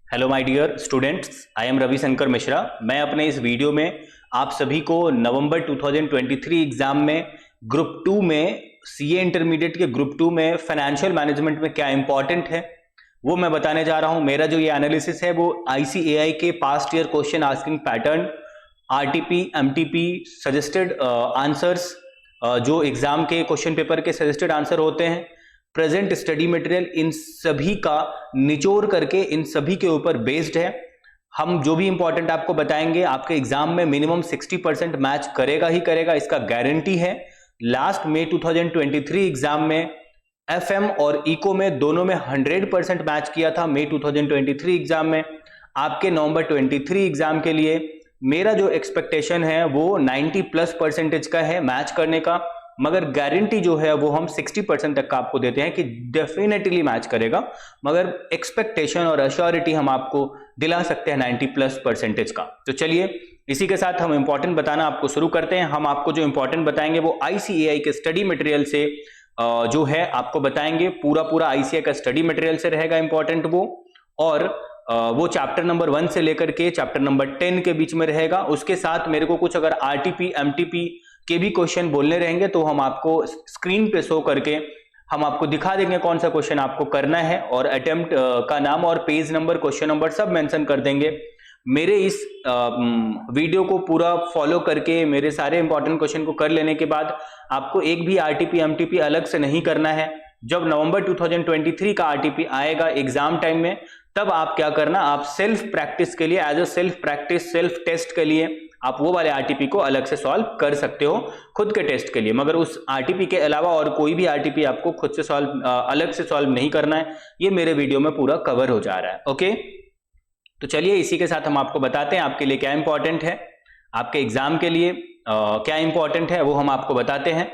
Hello my dear students, I am Ravi Shankar Mishra. मैं अपने इस वीडियो में आप सभी को नवंबर 2023 एग्जाम में ग्रुप 2 में सीए इंटरमीडिएट के ग्रुप 2 में फाइनेंशियल मैनेजमेंट में क्या इंपॉर्टेंट है वो मैं बताने जा रहा हूं। मेरा जो ये एनालिसिस है वो आईसीएआई के past year question asking pattern, RTP, MTP, suggested answers, जो एग्जाम के क्वेश्चन पेपर के सजेस्टेड आंसर होते हैं, प्रेजेंट स्टडी मटेरियल, इन सभी का निचोड़ करके इन सभी के ऊपर बेस्ड है। हम जो भी इंपॉर्टेंट आपको बताएंगे आपके एग्जाम में मिनिमम 60% मैच करेगा ही करेगा, इसका गारंटी है। लास्ट मई 2023 एग्जाम में एफएम और इको में दोनों में 100% मैच किया था। मई 2023 एग्जाम में आपके नवंबर 23 एग्जाम के लिए मेरा जो एक्सपेक्टेशन है वो 90+% का है मैच करने का, मगर गारंटी जो है वो हम 60% तक का आपको देते हैं कि डेफिनेटली मैच करेगा, मगर एक्सपेक्टेशन और अश्योरिटी हम आपको दिला सकते हैं 90+% का। तो चलिए इसी के साथ हम इंपॉर्टेंट बताना आपको शुरू करते हैं। हम आपको जो इंपॉर्टेंट बताएंगे वो आईसीएआई के स्टडी मटेरियल से जो है आपको बताएंगे। पूरा आईसीएआई का स्टडी मटेरियल से रहेगा इंपॉर्टेंट वो, और वो चैप्टर नंबर 1 से लेकर के चैप्टर नंबर 10 के बीच में रहेगा। उसके साथ मेरे को कुछ अगर आरटीपी, एमटीपी के भी क्वेश्चन बोलने रहेंगे तो हम आपको स्क्रीन पे शो करके हम आपको दिखा देंगे कौन सा क्वेश्चन आपको करना है, और अटेम्प्ट का नाम और पेज नंबर, क्वेश्चन नंबर सब मेंशन कर देंगे। मेरे इस वीडियो को पूरा फॉलो करके मेरे सारे इंपॉर्टेंट क्वेश्चन को कर लेने के बाद आपको एक भी आरटीपी, एमटीपी अलग से नहीं करना है। जब नवंबर 2023 का आरटीपी आएगा एग्जाम टाइम में, तब आप क्या करना, आप सेल्फ प्रैक्टिस के लिए, as a self practice, self test के लिए आप वो वाले आरटीपी को अलग से सॉल्व कर सकते हो खुद के टेस्ट के लिए, मगर उस आरटीपी के अलावा और कोई भी आरटीपी आपको खुद से सॉल्व, अलग से सॉल्व नहीं करना है। ये मेरे वीडियो में पूरा कवर हो जा रहा है। ओके, तो चलिए इसी के साथ हम आपको बताते हैं आपके लिए क्या इंपॉर्टेंट है, आपके एग्जाम के लिए क्या इंपॉर्टेंट है वो हम आपको बताते हैं।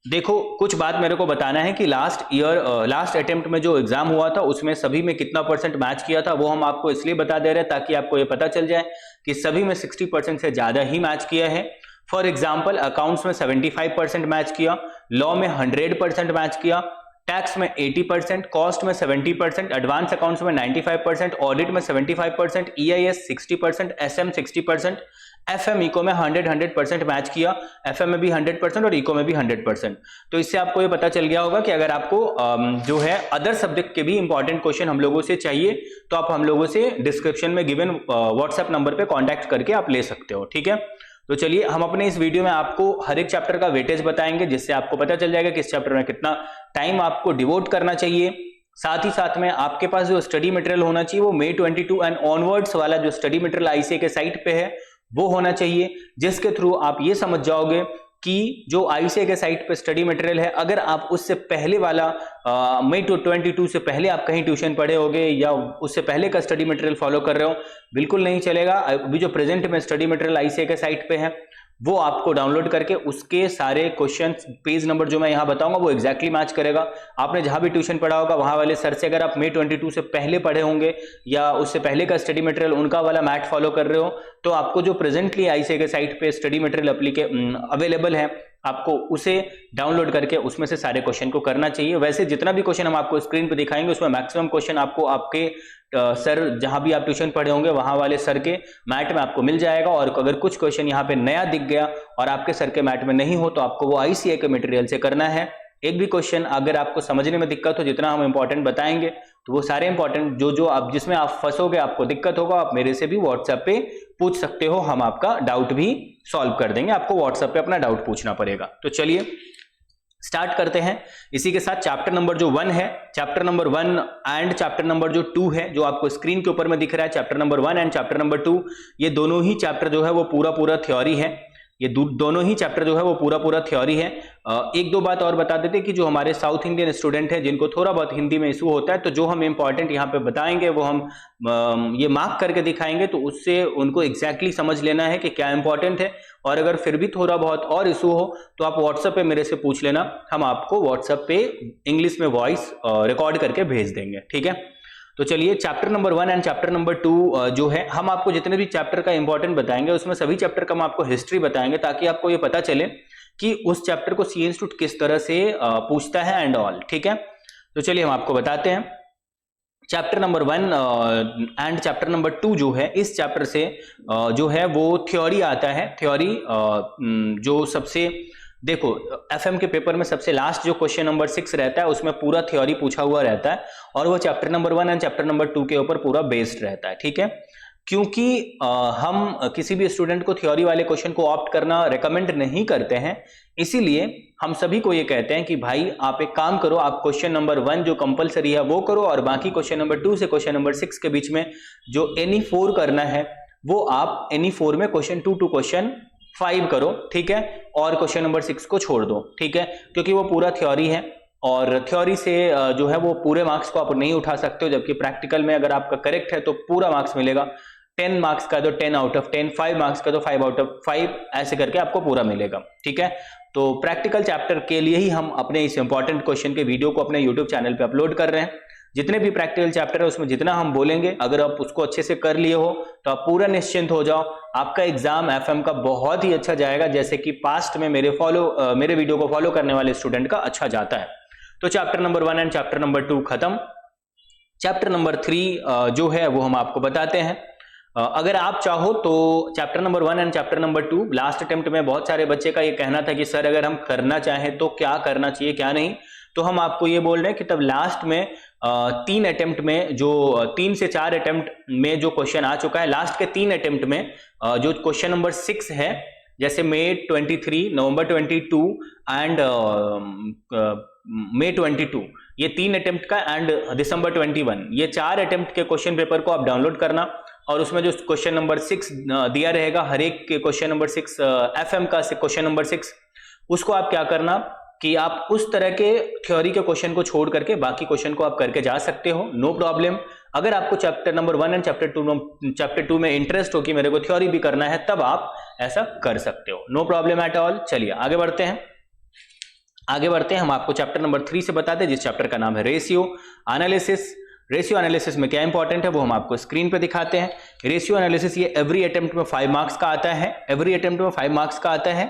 देखो, कुछ बात मेरे को बताना है कि लास्ट अटेम्प्ट में जो एग्जाम हुआ था उसमें सभी में कितना परसेंट मैच किया था, वो हम आपको इसलिए बता दे रहे हैं ताकि आपको ये पता चल जाए कि सभी में 60% से ज्यादा ही मैच किया है। फॉर एग्जाम्पल, अकाउंट्स में 75% मैच किया, लॉ में 100% मैच किया, टैक्स में 80%, कॉस्ट में 70%, एडवांस अकाउंट्स में 95%, ऑडिट में 75%, ईआईएस 60%, एसएम 60%, एफएम इको में 100% मैच किया, एफएम में भी 100% और इको में भी 100%। तो इससे आपको ये पता चल गया होगा कि अगर आपको जो है अदर सब्जेक्ट के भी इंपॉर्टेंट क्वेश्चन हम लोगों से चाहिए तो आप हम लोगों से डिस्क्रिप्शन में गिवन व्हाट्सएप नंबर पे कांटेक्ट करके आप ले सकते हो। ठीक है, तो चलिए हम अपने इस वीडियो में आपको हर एक चैप्टर का वेटेज बताएंगे, जिससे आपको पता चल जाएगा कि इस चैप्टर में कितना टाइम आपको डिवोट करना चाहिए। साथ ही साथ में आपके पास जो स्टडी मटेरियल होना चाहिए वो मई 22 एंड ऑनवर्ड्स वाला जो स्टडी मटेरियल आईसीए के साइट पे है वो होना चाहिए, जिसके थ्रू आप ये समझ जाओगे कि जो आईसीए के साइट पे स्टडी मटेरियल है, अगर आप उससे पहले वाला मई 22 से पहले आप कहीं ट्यूशन पढ़े होगे या उससे पहले का स्टडी मटेरियल फॉलो कर रहे हो, बिल्कुल नहीं चलेगा। अभी जो प्रेजेंट में स्टडी मटेरियल आईसीए के साइट पे है वो आपको डाउनलोड करके उसके सारे क्वेश्चंस, पेज नंबर जो मैं यहां बताऊंगा वो एग्जैक्टली मैच करेगा। आपने जहां भी ट्यूशन पढ़ा होगा वहां वाले सर से अगर आप मई 22 से पहले पढ़े होंगे या उससे पहले का स्टडी मटेरियल उनका वाला मैथ फॉलो कर रहे हो, तो आपको जो प्रेजेंटली आईसीए के साइट पे स्टडी मटेरियल अवेलेबल है आपको उसे डाउनलोड करके उसमें से सारे क्वेश्चन को करना चाहिए। वैसे जितना भी क्वेश्चन हम आपको स्क्रीन पे दिखाएंगे उसमें मैक्सिमम क्वेश्चन आपको आपके सर जहां भी आप ट्यूशन पढ़े होंगे वहां वाले सर के मैट में आपको मिल जाएगा, और अगर कुछ क्वेश्चन यहाँ पे नया दिख गया और आपके सर के मैट में नहीं हो तो आपको वो आईसीए के मटेरियल से करना है। एक भी क्वेश्चन अगर आपको समझने में दिक्कत हो, जितना हम इंपॉर्टेंट बताएंगे तो वो सारे इंपॉर्टेंट जो आप जिसमें आप फंसोगे, आपको दिक्कत होगा, आप मेरे से भी व्हाट्सएप पे पूछ सकते हो, हम आपका डाउट भी सॉल्व कर देंगे। आपको व्हाट्सएप पे अपना डाउट पूछना पड़ेगा। तो चलिए स्टार्ट करते हैं इसी के साथ। चैप्टर नंबर जो 1 है, chapter number 1 and chapter number जो 2 है, जो आपको स्क्रीन के ऊपर में दिख रहा है, chapter number 1 and chapter number 2, ये दोनों ही चैप्टर जो है वो पूरा थ्योरी है। ये दोनों ही चैप्टर जो है वो पूरा थ्योरी है। एक दो बात और बता देते कि जो हमारे साउथ इंडियन स्टूडेंट हैं जिनको थोड़ा बहुत हिंदी में इशू होता है, तो जो हम इंपॉर्टेंट यहाँ पे बताएंगे वो हम ये मार्क करके दिखाएंगे, तो उससे उनको एग्जैक्टली समझ लेना है कि क्या इंपॉर्टेंट है। और अगर फिर भी थोड़ा बहुत और इशू हो तो आप व्हाट्सएप पे मेरे से पूछ लेना, हम आपको व्हाट्सएप पे इंग्लिश में वॉइस रिकॉर्ड करके भेज देंगे। ठीक है, तो चलिए chapter number 1 and chapter number 2 जो है, हम आपको जितने भी चैप्टर का इंपॉर्टेंट बताएंगे उसमें सभी चैप्टर का हम आपको हिस्ट्री बताएंगे, ताकि आपको ये पता चले कि उस चैप्टर को सीए इंस्टीट्यूट किस तरह से पूछता है एंड ऑल। ठीक है, तो चलिए हम आपको बताते हैं। Chapter number 1 and chapter number 2 जो है, इस चैप्टर से जो है वो थ्योरी आता है। थ्योरी जो सबसे, देखो एफएम के पेपर में सबसे लास्ट जो क्वेश्चन नंबर 6 रहता है उसमें पूरा थ्योरी पूछा हुआ रहता है और वो chapter number 1 and chapter number 2 के ऊपर पूरा बेस्ड रहता है, ठीक है। क्योंकि हम किसी भी स्टूडेंट को थ्योरी वाले क्वेश्चन को ऑप्ट करना रेकमेंड नहीं करते हैं, इसीलिए हम सभी को ये कहते हैं कि भाई आप एक काम करो, आप क्वेश्चन नंबर 1 जो कंपलसरी है वो करो और बाकी क्वेश्चन नंबर 2 से क्वेश्चन नंबर 6 के बीच में जो एनी 4 करना है वो आप एनी 4 में क्वेश्चन 2 टू क्वेश्चन 5 करो, ठीक है, और क्वेश्चन नंबर 6 को छोड़ दो, ठीक है, क्योंकि वो पूरा थ्योरी है और थ्योरी से जो है वो पूरे मार्क्स को आप नहीं उठा सकते हो, जबकि प्रैक्टिकल में अगर आपका करेक्ट है तो पूरा मार्क्स मिलेगा। 10 मार्क्स का तो 10 आउट ऑफ 10, 5 मार्क्स का तो 5 आउट ऑफ 5, ऐसे करके आपको पूरा मिलेगा, ठीक है। तो प्रैक्टिकल चैप्टर के लिए ही हम अपने इस इंपॉर्टेंट क्वेश्चन के वीडियो को अपने यूट्यूब चैनल पे अपलोड कर रहे हैं। जितने भी प्रैक्टिकल चैप्टर है उसमें जितना हम बोलेंगे, अगर आप उसको अच्छे से कर लिए हो तो आप पूरा निश्चिंत हो जाओ, आपका एग्जाम एफएम का बहुत ही अच्छा जाएगा, जैसे कि पास्ट में मेरे वीडियो को फॉलो करने वाले स्टूडेंट का अच्छा जाता है। तो chapter number 1 and chapter number 2 खत्म। चैप्टर नंबर 3 जो है वो हम आपको बताते हैं। अगर आप चाहो तो chapter number 1 and chapter number 2 last attempt में बहुत सारे बच्चे का ये कहना था कि सर अगर हम करना चाहें तो क्या करना चाहिए क्या नहीं, तो हम आपको ये बोल रहे हैं कि तब लास्ट में 3 अटेम्प्ट में जो 3 से 4 अटेम्प्ट में जो क्वेश्चन आ चुका है, लास्ट के 3 अटेम्प्ट में जो क्वेश्चन नंबर 6 है, जैसे मई 23, नवंबर 22 एंड मई 22, ये 3 अटेम्प्ट का एंड दिसंबर 21, ये 4 अटेम्प्ट के क्वेश्चन पेपर को आप डाउनलोड करना और उसमें जो क्वेश्चन नंबर 6 दिया रहेगा, हर एक के क्वेश्चन नंबर 6 एफएम का क्वेश्चन नंबर 6, उसको आप क्या करना कि आप उस तरह के थ्योरी के क्वेश्चन को छोड़ करके बाकी क्वेश्चन को आप करके जा सकते हो, नो प्रॉब्लम। अगर आपको चैप्टर नंबर 1 एंड चैप्टर 2 में इंटरेस्ट हो कि मेरे को थ्योरी भी करना है, तब आप ऐसा कर सकते हो, नो प्रॉब्लम एट ऑल। चलिए आगे बढ़ते हैं। हम आपको चैप्टर नंबर 3 से बताते हैं, जिस चैप्टर का नाम है रेशियो एनालिसिस। रेशियो एनालिसिस में क्या इंपॉर्टेंट है वो हम आपको स्क्रीन पे दिखाते हैं। रेशियो एनालिसिस ये एवरी अटेम्प्ट में 5 मार्क्स का आता है, एवरी अटेम्प्ट में 5 मार्क्स का आता है।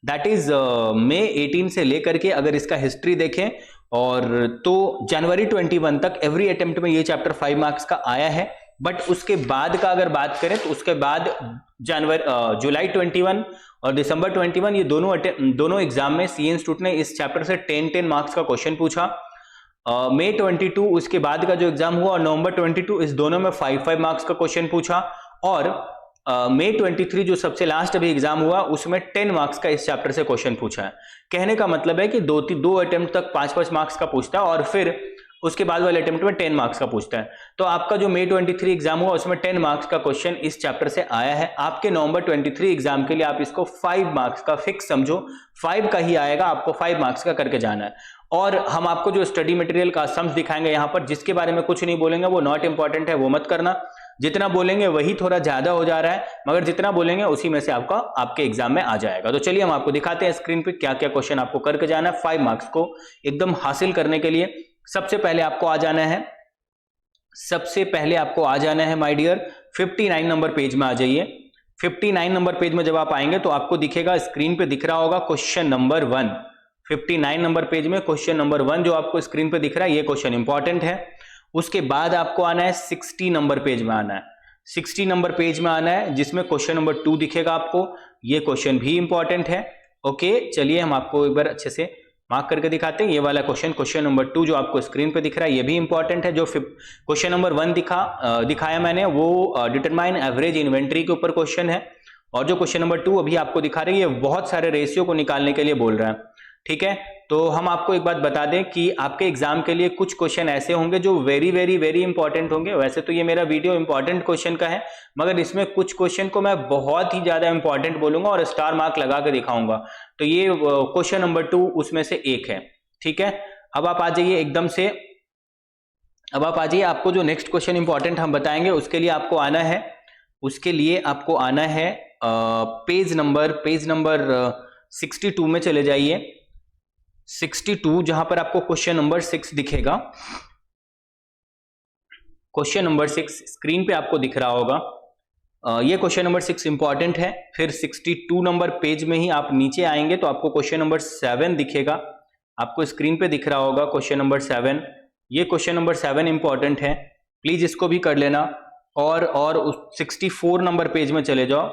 दैट इज मई 18 से लेकर के अगर इसका हिस्ट्री देखें और तो जनवरी 21 तक एवरी अटेम्प्ट में ये चैप्टर 5 मार्क्स का आया है। बट उसके बाद का अगर बात करें तो उसके बाद जुलाई 21 और दिसंबर 21 ये दोनों एग्जाम में सीए इंस्टीट्यूट ने इस चैप्टर से 10 मार्क्स का क्वेश्चन पूछा। मई 22 उसके बाद का जो एग्जाम हुआ और नवंबर 22 इस दोनों में 5 मार्क्स का क्वेश्चन पूछा और मई 23 जो सबसे लास्ट अभी एग्जाम हुआ उसमें 10 मार्क्स का इस चैप्टर से क्वेश्चन पूछा है। कहने का मतलब है कि दो अटेम्प्ट तक 5 मार्क्स का पूछता है और फिर उसके बाद वाले अटेम्प्ट में 10 मार्क्स का पूछता है। तो आपका जो मई 23 एग्जाम हुआ उसमें 10 मार्क्स का क्वेश्चन इस चैप्टर से आया है। आपके नवंबर 23 एग्जाम के लिए आप इसको 5 मार्क्स का फिक्स समझो, 5 का ही आएगा, आपको 5 मार्क्स का करके जाना है। और हम आपको जो स्टडी मटेरियल का सम्स दिखाएंगे यहाँ पर, जिसके बारे में कुछ नहीं बोलेंगे, वो नॉट इंपॉर्टेंट है, वो मत करना। जितना बोलेंगे वही थोड़ा ज्यादा हो जा रहा है, मगर जितना बोलेंगे उसी में से आपके एग्जाम में आ जाएगा। तो चलिए हम आपको दिखाते हैं स्क्रीन पे क्या क्या क्वेश्चन आपको करके जाना है 5 मार्क्स को एकदम हासिल करने के लिए। सबसे पहले आपको आ जाना है माय डियर 59 नंबर पेज में आ जाइए। 59 नंबर पेज में जब आप आएंगे तो आपको दिखेगा, स्क्रीन पे दिख रहा होगा क्वेश्चन नंबर 1। 59 नंबर पेज में क्वेश्चन नंबर 1 जो आपको स्क्रीन पे दिख रहा है, ये क्वेश्चन इंपॉर्टेंट है। उसके बाद आपको आना है 60 नंबर पेज में आना है। 60 नंबर पेज में आना है जिसमें क्वेश्चन नंबर 2 दिखेगा आपको, ये क्वेश्चन भी इंपॉर्टेंट है। ओके, चलिए हम आपको एक बार अच्छे से मार्क करके दिखाते हैं। ये वाला क्वेश्चन नंबर 2 जो आपको स्क्रीन पे दिख रहा है, ये भी इंपॉर्टेंट है। जो क्वेश्चन नंबर 1 दिखाया मैंने वो डिटरमाइन एवरेज इन्वेंट्री के ऊपर क्वेश्चन है, और जो क्वेश्चन नंबर 2 अभी आपको दिखा रही है बहुत सारे रेशियो को निकालने के लिए बोल रहा है, ठीक है। तो हम आपको एक बात बता दें कि आपके एग्जाम के लिए कुछ क्वेश्चन ऐसे होंगे जो वेरी वेरी वेरी इंपॉर्टेंट होंगे। वैसे तो ये मेरा वीडियो इंपॉर्टेंट क्वेश्चन का है, मगर इसमें कुछ क्वेश्चन को मैं बहुत ही ज्यादा इंपॉर्टेंट बोलूंगा और स्टार मार्क लगा के दिखाऊंगा। तो ये क्वेश्चन नंबर 2 उसमें से एक है, ठीक है। अब आप आ जाइए एकदम से, आपको जो नेक्स्ट क्वेश्चन इंपॉर्टेंट हम बताएंगे उसके लिए आपको आना है पेज नंबर 62 में चले जाइए। 62 जहां पर आपको क्वेश्चन नंबर 6 दिखेगा। क्वेश्चन नंबर 6 स्क्रीन पे आपको दिख रहा होगा। ये क्वेश्चन नंबर 6 इंपॉर्टेंट है। फिर 62 नंबर पेज में ही आप नीचे आएंगे तो आपको क्वेश्चन नंबर 7 दिखेगा, आपको स्क्रीन पे दिख रहा होगा क्वेश्चन नंबर 7। ये क्वेश्चन नंबर 7 इंपॉर्टेंट है। प्लीज इसको भी कर लेना। और 64 नंबर पेज में चले जाओ,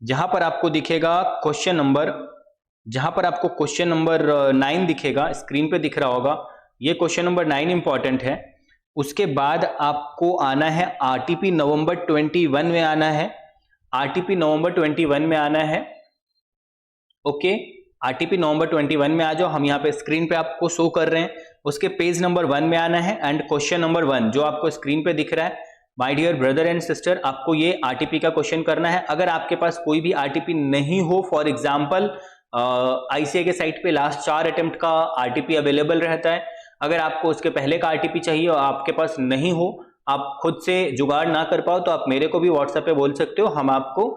जहां पर आपको दिखेगा क्वेश्चन नंबर, जहां पर आपको क्वेश्चन नंबर 9 दिखेगा, स्क्रीन पे दिख रहा होगा, ये क्वेश्चन नंबर 9 इंपॉर्टेंट है। उसके बाद आपको आना है आरटीपी नवंबर 21 में आना है, आरटीपी नवंबर 21 में आना है। ओके, आरटीपी नवंबर 21 में आ जाओ, हम यहाँ पे स्क्रीन पे आपको शो कर रहे हैं। उसके पेज नंबर 1 में आना है एंड क्वेश्चन नंबर 1 जो आपको स्क्रीन पे दिख रहा है, my dear brother and sister, आपको ये आरटीपी का क्वेश्चन करना है। अगर आपके पास कोई भी आरटीपी नहीं हो, फॉर एग्जाम्पल आईसीए के साइट पे लास्ट 4 अटेम्प्ट का आरटीपी अवेलेबल रहता है, अगर आपको उसके पहले का आरटीपी चाहिए और आपके पास नहीं हो, आप खुद से जुगाड़ ना कर पाओ, तो आप मेरे को भी व्हाट्सएप पे बोल सकते हो, हम आपको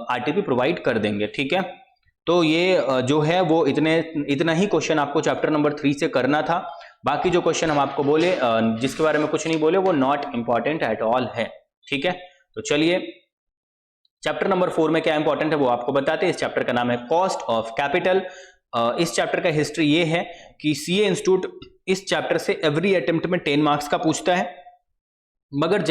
आरटीपी प्रोवाइड कर देंगे, ठीक है। तो ये जो है वो इतना ही क्वेश्चन आपको चैप्टर नंबर 3 से करना था। बाकी जो क्वेश्चन हम आपको बोले, जिसके बारे में कुछ नहीं बोले, वो नॉट इंपॉर्टेंट एट ऑल है, ठीक है। तो चलिए चैप्टर नंबर 4 में क्या इंपॉर्टेंट है वो आपको बताते हैं। इस चैप्टर का नाम है कॉस्ट ऑफ कैपिटल। इस चैप्टर का हिस्ट्री ये है कि सीए इंस्टीट्यूट इस चैप्टर से एवरी अटेम्प्ट में 10 मार्क्स का पूछता है, मगर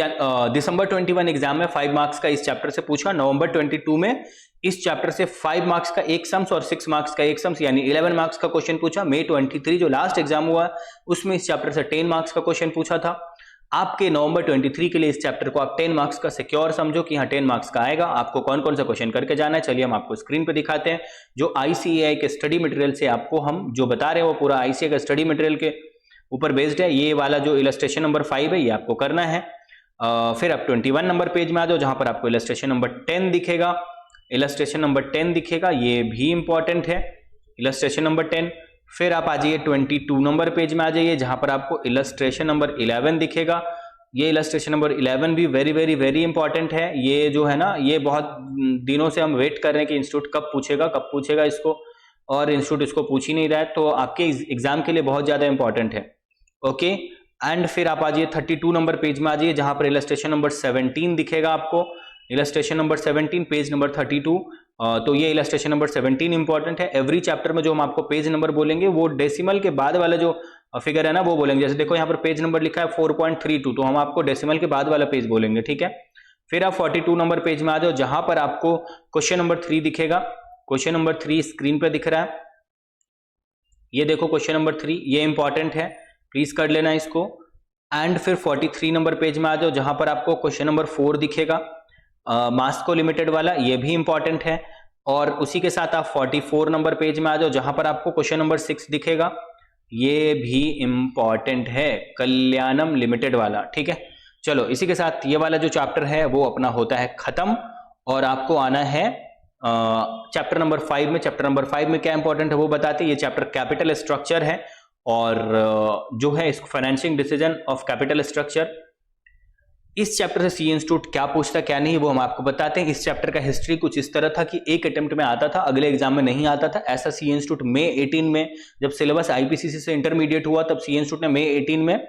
दिसंबर 21 एग्जाम में 5 मार्क्स का इस चैप्टर से पूछा। नवंबर 22 में इस चैप्टर से 5 मार्क्स का एक सम्स और 6 मार्क्स का एक सम्स यानी 11 मार्क्स का क्वेश्चन पूछा। मई 23 जो लास्ट एग्जाम हुआ उसमें इस चैप्टर से 10 मार्क्स का क्वेश्चन पूछा था। आपके नवंबर 23 के लिए इस चैप्टर को आप 10 मार्क्स का सिक्योर समझो कि हाँ 10 मार्क्स का आएगा। आपको कौन कौन सा क्वेश्चन करके जाना है, चलिए हम आपको स्क्रीन पे दिखाते हैं। जो आईसीएआई के स्टडी मटेरियल से आपको हम जो बता रहे हैं वो पूरा आईसीए का स्टडी मटेरियल के ऊपर बेस्ड है। ये वाला जो इलस्ट्रेशन नंबर 5 है ये आपको करना है। फिर आप 21 नंबर पेज में आ जाओ, जहां पर आपको इलस्ट्रेशन नंबर 10 दिखेगा। इलस्ट्रेशन नंबर 10 दिखेगा, ये भी इंपॉर्टेंट है, इलस्ट्रेशन नंबर 10। फिर आप आ जाइए 22 नंबर पेज में आ जाइए, जहां पर आपको इलस्ट्रेशन नंबर 11 दिखेगा। ये इलस्ट्रेशन नंबर 11 भी वेरी वेरी वेरी इंपॉर्टेंट है। ये जो है ना, ये बहुत दिनों से हम वेट कर रहे हैं कि इंस्टीट्यूट कब पूछेगा इसको, और इंस्टीट्यूट इसको पूछ ही नहीं रहा है, तो आपके एग्जाम के लिए बहुत ज्यादा इंपॉर्टेंट है। ओके, एंड फिर आप आ जाइए 32 नंबर पेज में आ जाइए, जहां पर इलस्ट्रेशन नंबर 17 दिखेगा आपको। Illustration number 17 page number 32। तो ये इलस्ट्रेशन नंबर 17 इंपॉर्टेंट है। एवरी चैप्टर में जो हम आपको पेज नंबर बोलेंगे वो डेसिमल के बाद वाला जो फिगर है ना वो बोलेंगे। जैसे देखो यहाँ पर पेज नंबर लिखा है 4.32, तो हम आपको डेसिमल के बाद वाला पेज बोलेंगे, ठीक है। फिर आप 42 नंबर पेज में आ जाओ, जहां पर आपको क्वेश्चन नंबर 3 दिखेगा। क्वेश्चन नंबर 3 स्क्रीन पर दिख रहा है, ये देखो क्वेश्चन नंबर 3, ये इंपॉर्टेंट है, प्लीज कर लेना इसको। एंड फिर 43 नंबर पेज में आ जाओ, जहां पर आपको क्वेश्चन नंबर 4 दिखेगा, मास्को लिमिटेड वाला, ये भी इंपॉर्टेंट है। और उसी के साथ आप 44 नंबर पेज में आ जाओ, जहां पर आपको क्वेश्चन नंबर 6 दिखेगा, ये भी इंपॉर्टेंट है, कल्याणम लिमिटेड वाला, ठीक है। चलो इसी के साथ ये वाला जो चैप्टर है वो अपना होता है खत्म, और आपको आना है चैप्टर नंबर 5 में। चैप्टर नंबर 5 में क्या इंपॉर्टेंट है वो बताते हैं। ये चैप्टर कैपिटल स्ट्रक्चर है, और जो है इसको financing decision of capital structure. इस चैप्टर से सी इंस्टीट्यूट क्या पूछता क्या नहीं वो हम आपको बताते हैं। इस चैप्टर का हिस्ट्री कुछ इस तरह था कि एक अटेम्प्ट में आता था, अगले एग्जाम में नहीं आता था। ऐसा सी इंस्टीट्यूट मई 18 में जब सिलेबस आईपीसीसी से इंटरमीडिएट हुआ तब सी इंस्टीट्यूट ने मई 18 में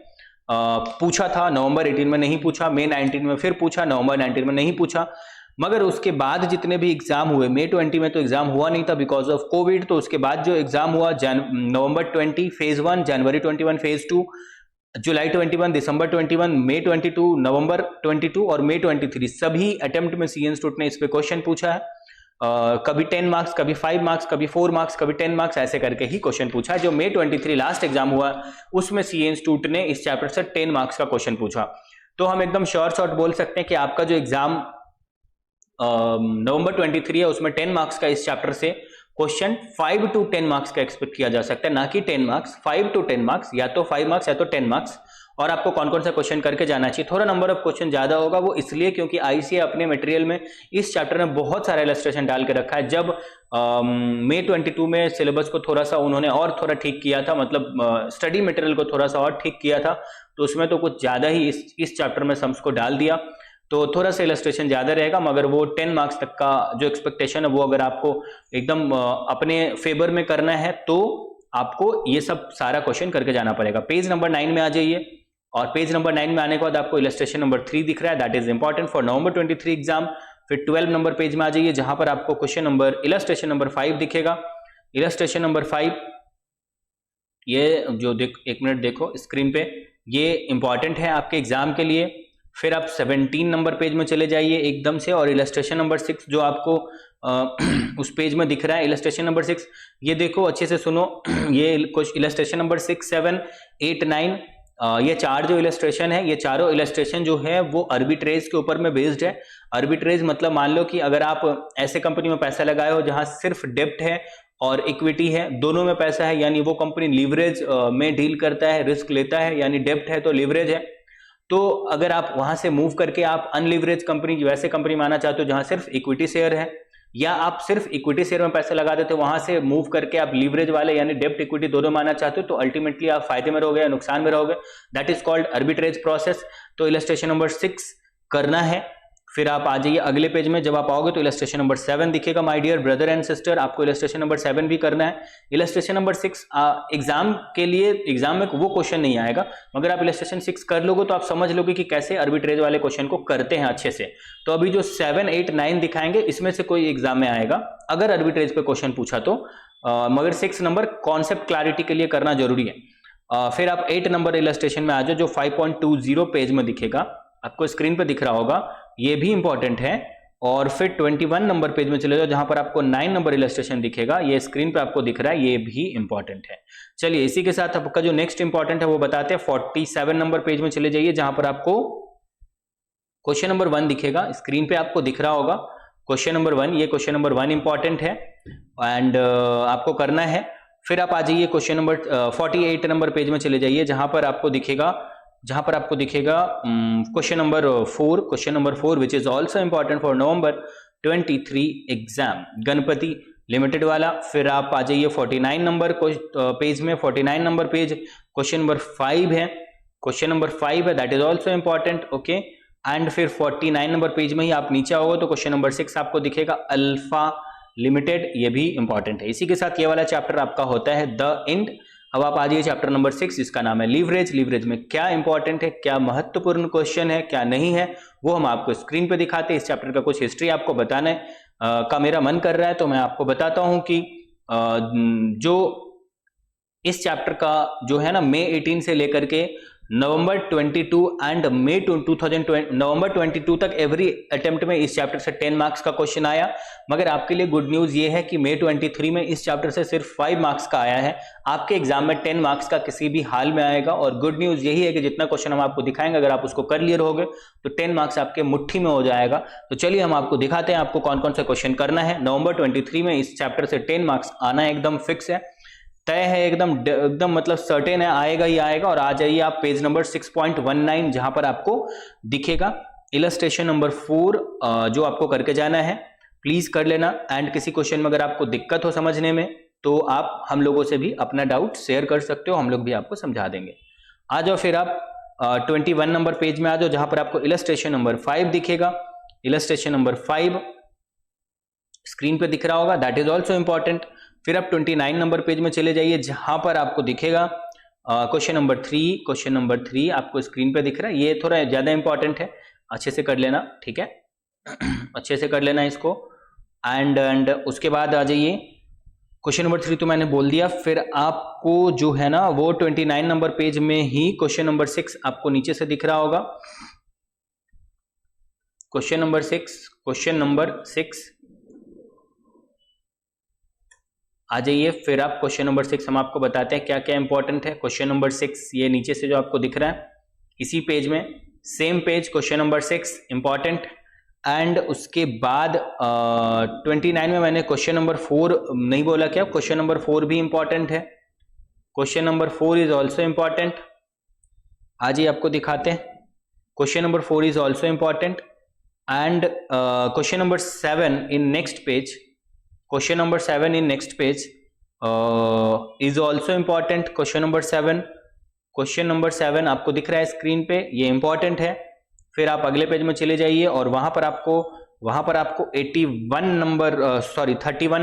पूछा था, नवंबर 18 में नहीं पूछा, मई 19 में फिर पूछा, नवंबर 19 में नहीं पूछा। मगर उसके बाद जितने भी एग्जाम हुए, मई 20 में तो एग्जाम हुआ नहीं था बिकॉज ऑफ कोविड, तो उसके बाद जो एग्जाम हुआ नवंबर 20 फेज 1, जनवरी 21 फेज 2, जुलाई 21, दिसंबर 21, मई 22, नवंबर 22 और मई 23, सभी अटेम्प्ट में सी इंस्टीट्यूट ने इस पे क्वेश्चन पूछा है। कभी 10 मार्क्स, कभी 5 मार्क्स, कभी 4 मार्क्स, कभी 10 मार्क्स, ऐसे करके ही क्वेश्चन पूछा। जो मई 23 लास्ट एग्जाम हुआ उसमें सी इंस्टीट्यूट ने इस चैप्टर से 10 मार्क्स का क्वेश्चन पूछा। तो हम एकदम शॉर्ट बोल सकते हैं कि आपका जो एग्जाम नवंबर 23 है उसमें 10 मार्क्स का इस चैप्टर से क्वेश्चन 5 to 10 मार्क्स का एक्सपेक्ट किया जा सकता है, ना कि 10 मार्क्स, 5 to 10 मार्क्स, या तो 5 मार्क्स या तो 10 मार्क्स। और आपको कौन कौन सा क्वेश्चन करके जाना चाहिए, थोड़ा नंबर ऑफ क्वेश्चन ज्यादा होगा, वो इसलिए क्योंकि आईसीए अपने मटेरियल में इस चैप्टर में बहुत सारा इलस्ट्रेशन डाल के रखा है। जब मई 22 में सिलेबस को थोड़ा सा उन्होंने और थोड़ा ठीक किया था, मतलब स्टडी मटेरियल को थोड़ा सा और ठीक किया था, तो उसमें तो कुछ ज्यादा ही इस चैप्टर में सम्स को डाल दिया, तो थोड़ा सा इलस्ट्रेशन ज्यादा रहेगा। मगर वो 10 मार्क्स तक का जो एक्सपेक्टेशन है वो अगर आपको एकदम अपने फेवर में करना है तो आपको ये सब सारा क्वेश्चन करके जाना पड़ेगा। पेज नंबर 9 में आ जाइए, और पेज नंबर 9 में आने के बाद आपको इलस्ट्रेशन नंबर 3 दिख रहा है, that is important for November 23 exam. फिर 12 नंबर पेज में आ जाइए, जहां पर आपको क्वेश्चन नंबर इलस्ट्रेशन नंबर 5 दिखेगा। इलस्ट्रेशन नंबर 5 ये जो एक मिनट देखो स्क्रीन पे, ये इंपॉर्टेंट है आपके एग्जाम के लिए। फिर आप 17 नंबर पेज में चले जाइए एकदम से, और इलस्ट्रेशन नंबर 6 जो आपको उस पेज में दिख रहा है, इलस्ट्रेशन नंबर 6, ये देखो अच्छे से सुनो। ये इलस्ट्रेशन नंबर 6, 7, 8, 9, ये चार जो इलस्ट्रेशन है, ये चारों इलस्ट्रेशन जो है वो आर्बिट्रेज के ऊपर में बेस्ड है। आर्बिट्रेज मतलब मान लो कि अगर आप ऐसे कंपनी में पैसा लगाए हो जहां सिर्फ डेब्ट है और इक्विटी है, दोनों में पैसा है, यानी वो कंपनी लीवरेज में डील करता है, रिस्क लेता है, यानी डेब्ट है तो लीवरेज है। तो अगर आप वहां से मूव करके आप अनलीवरेज कंपनी, वैसे कंपनी माना चाहते हो जहां सिर्फ इक्विटी शेयर है, या आप सिर्फ इक्विटी शेयर में पैसे लगा देते हो, वहां से मूव करके आप लीवरेज वाले यानी डेब्ट इक्विटी दोनों मानना चाहते हो, तो अल्टीमेटली आप फायदे में रहोगे या नुकसान में रहोगे। That is called arbitrage process. तो इलस्ट्रेशन नंबर 6 करना है। फिर आप आ जाइए अगले पेज में, जब आप आओगे तो इलस्ट्रेशन नंबर 7 दिखेगा। My dear brother and sister, आपको इलस्ट्रेशन नंबर 7 भी करना है। इलस्ट्रेशन नंबर 6 एग्जाम के लिए, एग्जाम में वो क्वेश्चन नहीं आएगा, मगर आप इलस्ट्रेशन 6 कर लोगे तो आप समझ लोगे कि कैसे आर्बिट्रेज वाले क्वेश्चन को करते हैं अच्छे से। तो अभी जो 7, 8, 9 दिखाएंगे, इसमें से कोई एग्जाम में आएगा अगर आर्बिट्रेज पे क्वेश्चन पूछा तो, मगर 6 नंबर कॉन्सेप्ट क्लैरिटी के लिए करना जरूरी है। फिर आप 8 नंबर इलस्ट्रेशन में आ जाओ, जो 5.20 पेज में दिखेगा, आपको स्क्रीन पे दिख रहा होगा, ये भी इंपॉर्टेंट है। और फिर 21 नंबर पेज में चले जाओ, जहां पर आपको 9 नंबर इलस्ट्रेशन दिखेगा, ये स्क्रीन पे आपको दिख रहा है, ये भी इंपॉर्टेंट है। चलिए इसी के साथ आपका जो नेक्स्ट इंपॉर्टेंट है वो बताते हैं। 47 नंबर पेज में चले जाइए, जहां पर आपको क्वेश्चन नंबर 1 दिखेगा, स्क्रीन पे आपको दिख रहा होगा क्वेश्चन नंबर 1। ये क्वेश्चन नंबर 1 इंपॉर्टेंट है एंड आपको करना है। फिर आप आ जाइए क्वेश्चन नंबर 48 नंबर पेज में चले जाइए, जहां पर आपको दिखेगा question number 4, question number 4 which is also important for November 23 exam, Ganpati limited वाला। फिर आप आ जाइए 49 नंबर पेज में। 49 नंबर पेज क्वेश्चन नंबर 5 है, क्वेश्चन नंबर 5 है, that is also important. Okay, and फिर 49 नंबर पेज में ही आप नीचे आओगे तो क्वेश्चन नंबर 6 आपको दिखेगा, अल्फा लिमिटेड, ये भी इंपॉर्टेंट है। इसी के साथ ये वाला चैप्टर आपका होता है द एंड। अब आप आ जाइए चैप्टर नंबर 6, जिसका नाम है लीवरेज। लीवरेज में क्या इंपॉर्टेंट है, क्या महत्वपूर्ण क्वेश्चन है, क्या नहीं है, वो हम आपको स्क्रीन पे दिखाते हैं। इस चैप्टर का कुछ हिस्ट्री आपको बताने का मेरा मन कर रहा है, तो मैं आपको बताता हूं कि जो इस चैप्टर का जो है ना, मई 18 से लेकर के नवंबर 22 एंड मई 2020 नवंबर 22 तक एवरी अटेम्प्ट में इस चैप्टर से 10 मार्क्स का क्वेश्चन आया। मगर आपके लिए गुड न्यूज ये है कि मई 23 में इस चैप्टर से सिर्फ 5 मार्क्स का आया है। आपके एग्जाम में 10 मार्क्स का किसी भी हाल में आएगा, और गुड न्यूज यही है कि जितना क्वेश्चन हम आपको दिखाएंगे, अगर आप उसको कर लिए रहोगे तो 10 मार्क्स आपके मुट्ठी में हो जाएगा। तो चलिए हम आपको दिखाते हैं आपको कौन कौन सा क्वेश्चन करना है। नवंबर 23 में इस चैप्टर से 10 मार्क्स आना एकदम फिक्स है, तय है, एकदम मतलब सर्टेन है, आएगा ही आएगा। और आ जाइए आप पेज नंबर 6.19, जहां पर आपको दिखेगा इलस्ट्रेशन नंबर 4 जो आपको करके जाना है, प्लीज कर लेना। एंड किसी क्वेश्चन में अगर आपको दिक्कत हो समझने में, तो आप हम लोगों से भी अपना डाउट शेयर कर सकते हो, हम लोग भी आपको समझा देंगे। आ जाओ फिर आप 21 नंबर पेज में आ जाओ, जहां पर आपको इलस्ट्रेशन नंबर 5 दिखेगा। इलस्ट्रेशन नंबर 5 स्क्रीन पे दिख रहा होगा, दैट इज ऑल्सो इंपॉर्टेंट। फिर आप 29 नंबर पेज में चले जाइए, जहां पर आपको दिखेगा क्वेश्चन नंबर 3। क्वेश्चन नंबर 3 आपको स्क्रीन पे दिख रहा है, ये थोड़ा ज्यादा इंपॉर्टेंट है, अच्छे से कर लेना, ठीक है, अच्छे से कर लेना इसको। एंड उसके बाद आ जाइए क्वेश्चन नंबर 3 तो मैंने बोल दिया। फिर आपको जो है ना वो 29 नंबर पेज में ही क्वेश्चन नंबर 6 आपको नीचे से दिख रहा होगा, क्वेश्चन नंबर 6 आ जाइए। फिर आप क्वेश्चन नंबर 6 हम आपको बताते हैं क्या क्या इंपॉर्टेंट है। क्वेश्चन नंबर 6 ये नीचे से जो आपको दिख रहा है, इसी पेज में, same page, question number 6 important. And उसके बाद 29 में मैंने क्वेश्चन नंबर 4 नहीं बोला क्या, क्वेश्चन नंबर 4 भी इंपॉर्टेंट है, question number 4 is also important. आज ही आपको दिखाते हैं, question number 4 is also important. And question number 7 in next page, question number 7 in next page is also important. Question number 7 आपको दिख रहा है स्क्रीन पे, ये इंपॉर्टेंट है। फिर आप अगले पेज में चले जाइए और वहां पर आपको 31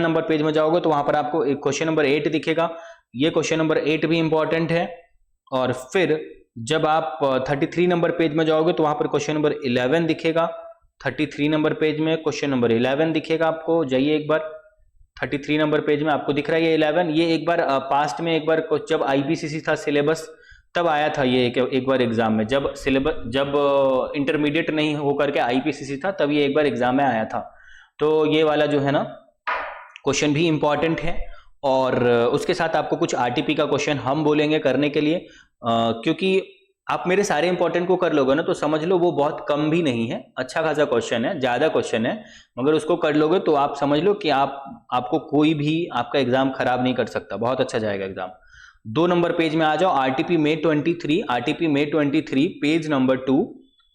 नंबर पेज में जाओगे तो वहां पर आपको क्वेश्चन नंबर 8 दिखेगा, ये क्वेश्चन नंबर 8 भी इंपॉर्टेंट है। और फिर जब आप 33 नंबर पेज में जाओगे तो वहां पर क्वेश्चन नंबर 11 दिखेगा। 33 नंबर पेज में क्वेश्चन नंबर 11 दिखेगा, आपको जाइए एक बार 33 नंबर पेज में आपको दिख रहा है ये 11। ये एक बार पास्ट में एक बार जब आईपीसीसी था सिलेबस, तब आया था ये एक बार एग्जाम में, जब सिलेबस जब इंटरमीडिएट नहीं हो करके आईपीसीसी था तब ये एक बार एग्जाम में आया था। तो ये वाला जो है ना क्वेश्चन भी इंपॉर्टेंट है। और उसके साथ आपको कुछ आरटीपी का क्वेश्चन हम बोलेंगे करने के लिए, क्योंकि आप मेरे सारे इंपॉर्टेंट को कर लोगे ना तो समझ लो वो बहुत कम भी नहीं है, अच्छा खासा क्वेश्चन है, ज्यादा क्वेश्चन है, मगर उसको कर लोगे तो आप समझ लो कि आपको कोई भी आपका एग्जाम खराब नहीं कर सकता, बहुत अच्छा जाएगा एग्जाम। 2 नंबर पेज में आ जाओ, आरटीपी मे 23, आरटीपी मे 23 पेज नंबर 2,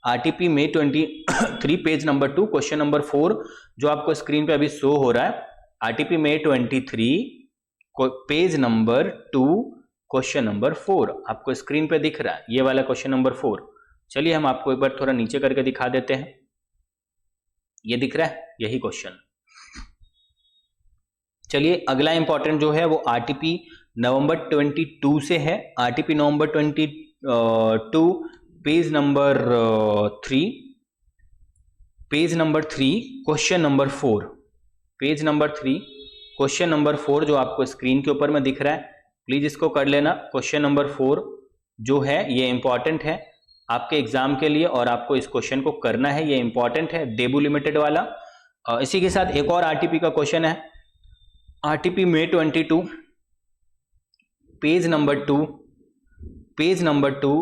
आरटीपी मे 23 पेज नंबर 2 क्वेश्चन नंबर 4 जो आपको स्क्रीन पे अभी शो हो रहा है। आरटीपी मे 23 पेज नंबर 2 क्वेश्चन नंबर 4 आपको स्क्रीन पे दिख रहा है, ये वाला क्वेश्चन नंबर 4। चलिए हम आपको एक बार थोड़ा नीचे करके दिखा देते हैं, ये दिख रहा है यही क्वेश्चन। चलिए अगला इंपॉर्टेंट जो है वो आरटीपी नवंबर 22 से है, आरटीपी नवंबर 22 page number 3, page number 3 question number 4, page number 3 question number 4 जो आपको स्क्रीन के ऊपर में दिख रहा है, प्लीज इसको कर लेना। क्वेश्चन नंबर 4 जो है ये इंपॉर्टेंट है आपके एग्जाम के लिए और आपको इस क्वेश्चन को करना है, ये इंपॉर्टेंट है, देबू लिमिटेड वाला। इसी के साथ एक और आरटीपी का क्वेश्चन है, आरटीपी मे 22 page number 2, page number 2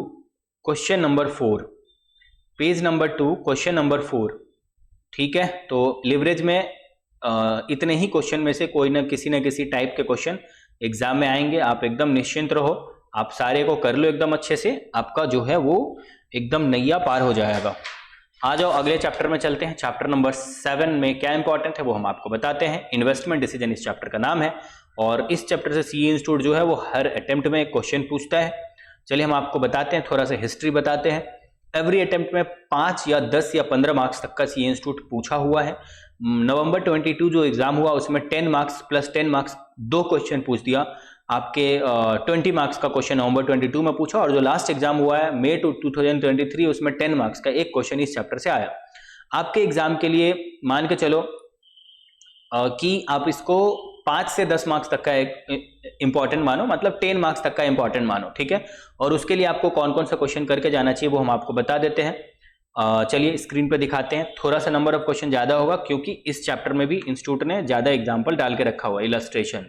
question number 4, page number 2 question number 4। ठीक है, तो लिवरेज में इतने ही क्वेश्चन में से कोई ना किसी टाइप के क्वेश्चन एग्जाम में आएंगे, आप एकदम निश्चिंत रहो, आप सारे को कर लो एकदम अच्छे से, आपका जो है वो एकदम नैया पार हो जाएगा। आ जाओ अगले चैप्टर में चलते हैं। चैप्टर नंबर 7 में क्या इंपॉर्टेंट है वो हम आपको बताते हैं। इन्वेस्टमेंट डिसीजन इस चैप्टर का नाम है और इस चैप्टर से सीए इंस्टीट्यूट जो है वो हर अटेम्प्ट में क्वेश्चन पूछता है। चलिए हम आपको बताते हैं, थोड़ा सा हिस्ट्री बताते हैं। एवरी अटेम्प्ट में 5 या 10 या 15 मार्क्स तक का सीए इंस्टीट्यूट पूछा हुआ है। नवंबर 22 जो एग्जाम हुआ उसमें 10 मार्क्स प्लस 10 मार्क्स 2 क्वेश्चन पूछ दिया आपके। 20 मार्क्स का क्वेश्चन नवंबर 22 में पूछा और जो लास्ट एग्जाम हुआ है मई 2023 उसमें 10 मार्क्स का एक क्वेश्चन इस चैप्टर से आया। आपके एग्जाम के लिए मान के चलो कि आप इसको 5 से 10 मार्क्स तक का इंपॉर्टेंट मानो, मतलब 10 मार्क्स तक का इंपॉर्टेंट मानो, ठीक है। और उसके लिए आपको कौन कौन सा क्वेश्चन करके जाना चाहिए वो हम आपको बता देते हैं। चलिए स्क्रीन पे दिखाते हैं। थोड़ा सा नंबर ऑफ क्वेश्चन ज्यादा होगा क्योंकि इस चैप्टर में भी इंस्टीट्यूट ने ज्यादा एग्जाम्पल डाल के रखा हुआ है, इलस्ट्रेशन,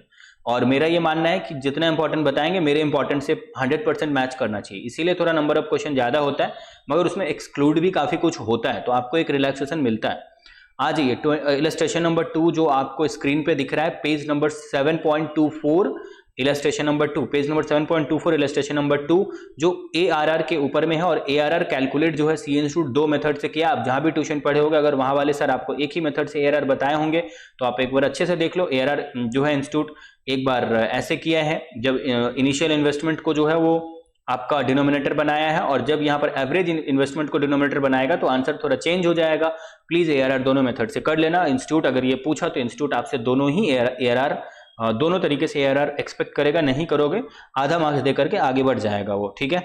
और मेरा ये मानना है कि जितना इंपॉर्टेंट बताएंगे मेरे इंपॉर्टेंट से 100% मैच करना चाहिए, इसीलिए थोड़ा नंबर ऑफ क्वेश्चन ज्यादा होता है, मगर उसमें एक्सक्लूड भी काफी कुछ होता है, तो आपको एक रिलैक्सेशन मिलता है। आ जाइए इलस्ट्रेशन नंबर 2 जो आपको स्क्रीन पे दिख रहा है, page number 7.24, illustration number 2, page number 7.24, illustration number 2 जो ARR के ऊपर में है। और ARR कैलकुलेट जो है सीए इंस्टीट्यूट 2 मेथड से किया। आप जहां भी ट्यूशन पढ़े होंगे अगर वहां वाले सर आपको एक ही मेथड से ARR बताए होंगे तो आप एक बार अच्छे से देख लो। ARR जो है इंस्टीट्यूट एक बार ऐसे किया है, जब इनिशियल इन्वेस्टमेंट को जो है वो आपका डिनोमिनेटर बनाया है, और जब यहाँ पर एवरेज इन्वेस्टमेंट को डिनोमिनेटर बनाएगा तो आंसर थोड़ा चेंज हो जाएगा। प्लीज ARR दोनों मेथड से कर लेना। इंस्टीट्यूट अगर ये पूछा तो इंस्टीट्यूट आपसे दोनों ही ARR दोनों तरीके से ARR एक्सपेक्ट करेगा, नहीं करोगे आधा मार्क्स दे करके आगे बढ़ जाएगा वो, ठीक है,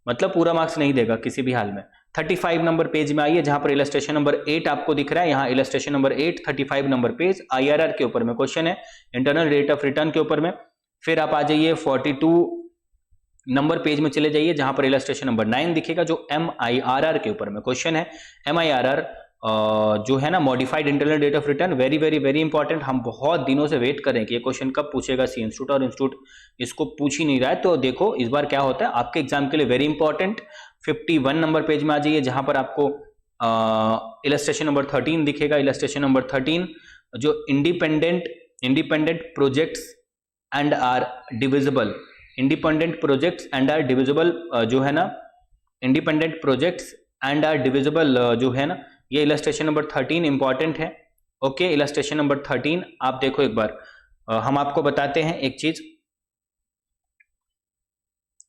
मतलब पूरा मार्क्स नहीं देगा किसी भी हाल में। 35 नंबर पेज में आइए जहां पर इलस्ट्रेशन नंबर 8 आपको दिख रहा है, यहाँ illustration number 8 35 number page IRR के ऊपर में क्वेश्चन है, इंटरनल रेट ऑफ रिटर्न के ऊपर में। फिर आप आ जाइए 42 नंबर पेज में चले जाइए जहां पर इलस्ट्रेशन नंबर 9 दिखेगा जो MIRR के ऊपर में क्वेश्चन है। MIRR जो है ना modified internal rate of return, very very very important. हम बहुत दिनों से वेट कर रहे हैं कि ये क्वेश्चन कब पूछेगा सी इंस्टीट्यूट, और इंस्टीट्यूट इसको पूछ ही नहीं रहा है। तो देखो इस बार क्या होता है आपके एग्जाम के लिए वेरी इंपॉर्टेंट। 51 नंबर पेज में आ जाइए जहां पर आपको इलस्ट्रेशन नंबर 13 दिखेगा, इलस्ट्रेशन नंबर 13 जो independent projects and are divisible, independent projects and are divisible जो है ना, independent projects and are divisible जो है ना, ये इलस्ट्रेशन नंबर 13 इंपॉर्टेंट है। ओके, इलस्ट्रेशन नंबर 13 आप देखो एक बार, हम आपको बताते हैं एक चीज,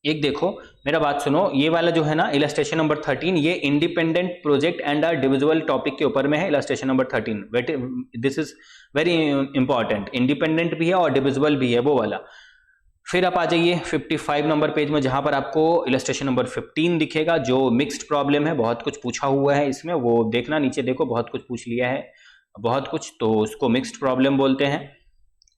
एक देखो मेरा बात सुनो, ये वाला जो है ना इलस्ट्रेशन नंबर 13 ये independent project and are divisible topic के ऊपर में है। Illustration number 13 this is very important, independent भी है और डिविजिबल भी है वो वाला। फिर आप आ जाइए 55 नंबर पेज में जहां पर आपको इलस्ट्रेशन नंबर 15 दिखेगा जो मिक्स्ड प्रॉब्लम है, बहुत कुछ पूछा हुआ है इसमें, वो देखना नीचे देखो बहुत कुछ पूछ लिया है बहुत कुछ, तो उसको मिक्स्ड प्रॉब्लम बोलते हैं।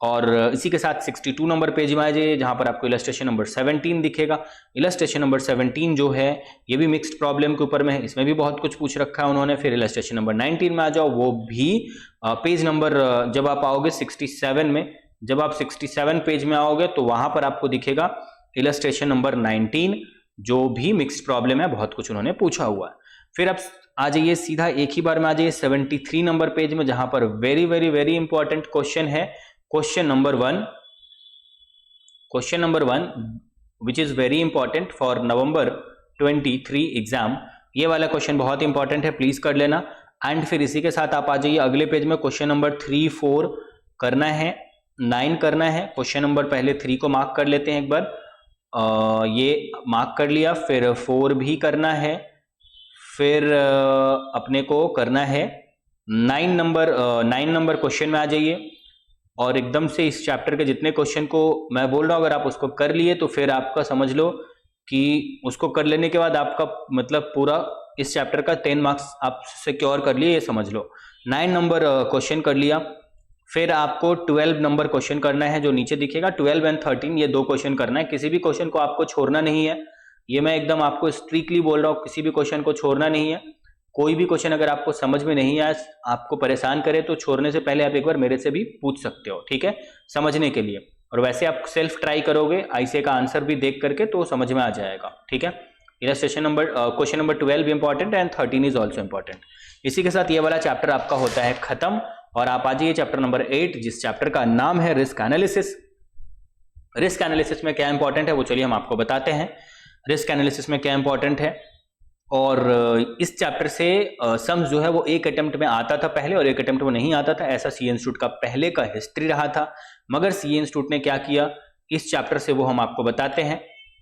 और इसी के साथ 62 नंबर पेज में आ जाइए, जहां पर आपको इलस्ट्रेशन नंबर 17 दिखेगा। इलस्ट्रेशन नंबर 17 जो है ये भी मिक्स्ड प्रॉब्लम के ऊपर में है, इसमें भी बहुत कुछ पूछ रखा है उन्होंने। फिर इलस्ट्रेशन नंबर 19 में आ जाओ, वो भी पेज नंबर जब आप आओगे 67 में, जब आप 67 पेज में आओगे तो वहां पर आपको दिखेगा इलस्ट्रेशन नंबर 19, जो भी मिक्स्ड प्रॉब्लम है, बहुत कुछ उन्होंने पूछा हुआ है। फिर आप आ जाइए सीधा एक ही बार में आ जाइए 73 नंबर पेज में, जहां पर very very very important question है, question number 1 which is very important for November 23 exam. ये वाला क्वेश्चन बहुत इंपॉर्टेंट है, प्लीज कर लेना। एंड फिर इसी के साथ आप आ जाइए अगले पेज में, क्वेश्चन नंबर 3, 4 करना है, 9 करना है। क्वेश्चन नंबर पहले 3 को मार्क कर लेते हैं एक बार, ये मार्क कर लिया। फिर 4 भी करना है, फिर अपने को करना है 9 नंबर क्वेश्चन में आ जाइए। और एकदम से इस चैप्टर के जितने क्वेश्चन को मैं बोल रहा हूं, अगर आप उसको कर लिए तो फिर आपका समझ लो कि उसको कर लेने के बाद आपका मतलब पूरा इस चैप्टर का 10 मार्क्स आप सिक्योर कर लिए, ये समझ लो। 9 नंबर क्वेश्चन कर लिया। फिर आपको 12 नंबर क्वेश्चन करना है, जो नीचे दिखेगा 12 एंड 13, ये 2 क्वेश्चन करना है। किसी भी क्वेश्चन को आपको छोड़ना नहीं है, ये मैं एकदम आपको स्ट्रिक्टली बोल रहा हूँ, किसी भी क्वेश्चन को छोड़ना नहीं है। कोई भी क्वेश्चन अगर आपको समझ में नहीं आया, आपको परेशान करे, तो छोड़ने से पहले आप एक बार मेरे से भी पूछ सकते हो, ठीक है, समझने के लिए। और वैसे आप सेल्फ ट्राई करोगे आईसीए का आंसर भी देख करके तो समझ में आ जाएगा, ठीक है। इलस्ट्रेशन नंबर क्वेश्चन नंबर 12 भी important and 13 is also important. इसी के साथ ये वाला चैप्टर आपका होता है खत्म, और आप आ जाइए चैप्टर नंबर 8, जिस चैप्टर का नाम है रिस्क एनालिसिस। रिस्क एनालिसिस में क्या इंपॉर्टेंट है वो चलिए हम आपको बताते हैं। रिस्क एनालिसिस में क्या इंपॉर्टेंट है, और इस चैप्टर से सम्स जो है वो एक अटेम्प्ट में आता था पहले और एक अटेम्प्ट में नहीं आता था, ऐसा सीए इंस्टीट्यूट का पहले का हिस्ट्री रहा था। मगर सीए इंस्टीट्यूट ने क्या किया इस चैप्टर से, वो हम आपको बताते हैं।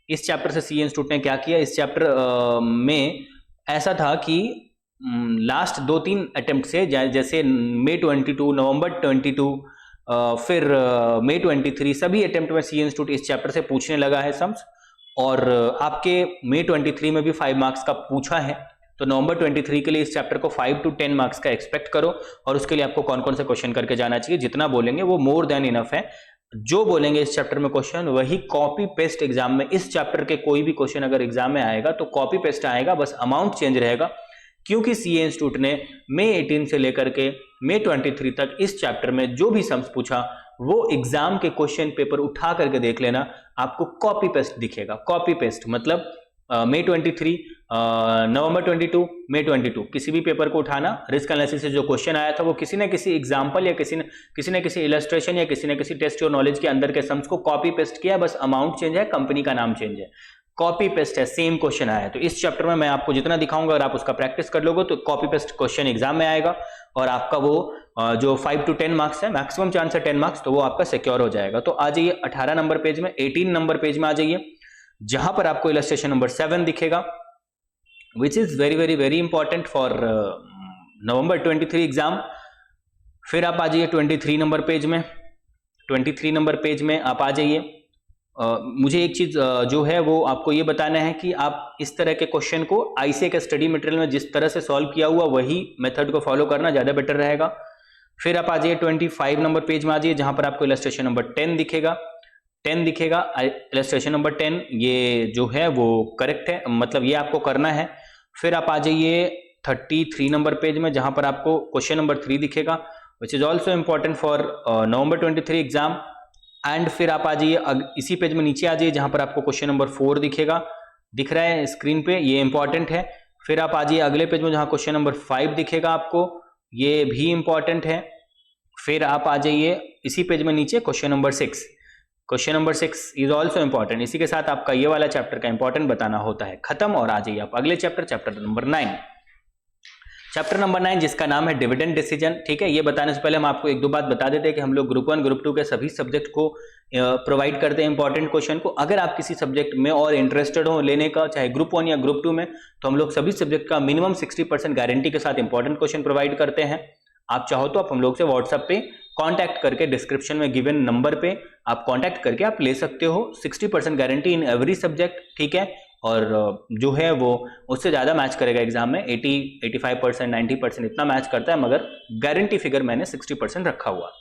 इस चैप्टर से सीए इंस्टीट्यूट ने क्या किया, इस चैप्टर में ऐसा था कि लास्ट 2-3 अटेम्प्ट से, जैसे मई 22, नवंबर 22, फिर मई 23, सभी अटेम्प्ट में सीए इंस्टीट्यूट इस चैप्टर से पूछने लगा है सम्स। और आपके मई 23 में भी 5 मार्क्स का पूछा है, तो नवंबर 23 के लिए इस चैप्टर को 5 to 10 मार्क्स का एक्सपेक्ट करो। और उसके लिए आपको कौन कौन से क्वेश्चन करके जाना चाहिए, जितना बोलेंगे वो मोर देन इनफ है। जो बोलेंगे इस चैप्टर में क्वेश्चन, वही कॉपी पेस्ट एग्जाम में, इस चैप्टर के कोई भी क्वेश्चन अगर एग्जाम में आएगा तो कॉपी पेस्ट आएगा, बस अमाउंट चेंज रहेगा। क्योंकि सीए इंस्टीट्यूट ने मई 18 से लेकर के मई 23 तक इस चैप्टर में जो भी सम्स पूछा, वो एग्जाम के क्वेश्चन पेपर उठा करके देख लेना, आपको कॉपी पेस्ट दिखेगा। कॉपी पेस्ट मतलब मई 23, नवंबर 22, मई 22, किसी भी पेपर को उठाना, रिस्क एनालिसिस से जो क्वेश्चन आया था वो किसी न किसी एग्जाम्पल या किसी न किसी इलस्ट्रेशन या किसी न किसी टेस्ट और नॉलेज के अंदर के सम्स को कॉपी पेस्ट किया, बस अमाउंट चेंज है, कंपनी का नाम चेंज है, कॉपी पेस्ट है, सेम क्वेश्चन आया है। तो इस चैप्टर में मैं आपको जितना दिखाऊंगा, अगर आप उसका प्रैक्टिस कर लोगे तो कॉपी पेस्ट क्वेश्चन एग्जाम में आएगा, और आपका वो जो 5 to 10 मार्क्स है, मैक्सिमम चांस है 10 मार्क्स, तो वो आपका सिक्योर हो जाएगा। तो आ जाइए 18 नंबर पेज में, 18 नंबर पेज में आ जाइए, जहां पर आपको इलस्ट्रेशन नंबर 7 दिखेगा, विच is very very very important for November 23 exam. फिर आप आ जाइए 23 नंबर पेज में, 23 नंबर पेज में आप आ जाइए। मुझे एक चीज जो है वो आपको ये बताना है कि आप इस तरह के क्वेश्चन को आईसीए के स्टडी मटेरियल में जिस तरह से सॉल्व किया हुआ, वही मेथड को फॉलो करना ज्यादा बेटर रहेगा। फिर आप आ जाइए 25 नंबर पेज में आ जाइए, जहां पर आपको इलस्ट्रेशन नंबर 10 दिखेगा, 10 दिखेगा। इलस्ट्रेशन नंबर 10 ये जो है वो करेक्ट है, मतलब ये आपको करना है। फिर आप आ जाइए 33 नंबर पेज में, जहां पर आपको क्वेश्चन नंबर 3 दिखेगा, which is also important for November 23 exam. And फिर आप आ जाइए इसी पेज में नीचे आ जाइए, जहां पर आपको क्वेश्चन नंबर 4 दिखेगा, दिख रहा है स्क्रीन पे, ये इंपॉर्टेंट है। फिर आप आ जाइए अगले पेज में, जहां क्वेश्चन नंबर 5 दिखेगा आपको, ये भी इंपॉर्टेंट है। फिर आप आ जाइए इसी पेज में नीचे question number 6, question number 6 is also important. इसी के साथ आपका ये वाला चैप्टर का इंपॉर्टेंट बताना होता है खत्म। और आ जाइए आप अगले चैप्टर नंबर 9, चैप्टर नंबर 9 जिसका नाम है डिविडेंड डिसीजन। ठीक है, ये बताने से पहले हम आपको एक दो बात बता देते हैं कि हम लोग ग्रुप 1 ग्रुप 2 के सभी सब्जेक्ट को प्रोवाइड करते हैं इंपॉर्टेंट क्वेश्चन को। अगर आप किसी सब्जेक्ट में और इंटरेस्टेड हो लेने का, चाहे ग्रुप 1 या ग्रुप 2 में, तो हम लोग सभी सब्जेक्ट का मिनिमम 60% गारंटी के साथ इंपॉर्टेंट क्वेश्चन प्रोवाइड करते हैं। आप चाहो तो आप हम लोग से व्हाट्सएप पे कांटेक्ट करके, डिस्क्रिप्शन में गिवन नंबर पे आप कांटेक्ट करके आप ले सकते हो। 60% गारंटी इन एवरी सब्जेक्ट, ठीक है। और जो है वो उससे ज्यादा मैच करेगा एग्जाम में, 80, 85%, 90% इतना मैच करता है, मगर गारंटी फिगर मैंने 60% रखा हुआ।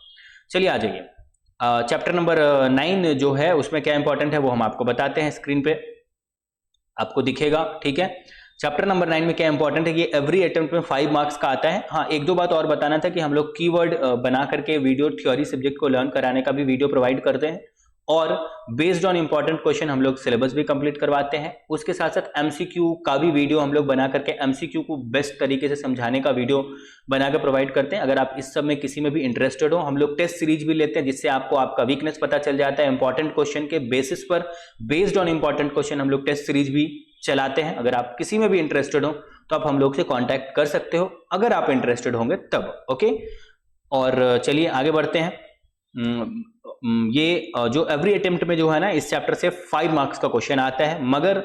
चलिए आ जाइए चैप्टर नंबर 9 जो है उसमें क्या इंपॉर्टेंट है वो हम आपको बताते हैं, स्क्रीन पे आपको दिखेगा, ठीक है। चैप्टर नंबर 9 में क्या इंपॉर्टेंट है कि एवरी अटेम्प्ट में 5 मार्क्स का आता है। हाँ, एक दो बात और बताना था कि हम लोग कीवर्ड बना करके वीडियो थ्योरी सब्जेक्ट को लर्न कराने का भी वीडियो प्रोवाइड करते हैं, और बेस्ड ऑन इंपॉर्टेंट क्वेश्चन हम लोग सिलेबस भी कंप्लीट करवाते हैं। उसके साथ साथ एमसीक्यू का भी वीडियो हम लोग बना करके एमसीक्यू को बेस्ट तरीके से समझाने का वीडियो बना कर प्रोवाइड करते हैं। अगर आप इस सब में किसी में भी इंटरेस्टेड हो, हम लोग टेस्ट सीरीज भी लेते हैं जिससे आपको आपका वीकनेस पता चल जाता है। इंपॉर्टेंट क्वेश्चन के बेसिस पर बेस्ड ऑन इंपॉर्टेंट क्वेश्चन हम लोग टेस्ट सीरीज भी चलाते हैं। अगर आप किसी में भी इंटरेस्टेड हो तो आप हम लोग से कांटेक्ट कर सकते हो, अगर आप इंटरेस्टेड होंगे तब, ओके। और चलिए आगे बढ़ते हैं। ये जो एवरी अटेम्प्ट में जो है ना, इस चैप्टर से 5 मार्क्स का क्वेश्चन आता है, मगर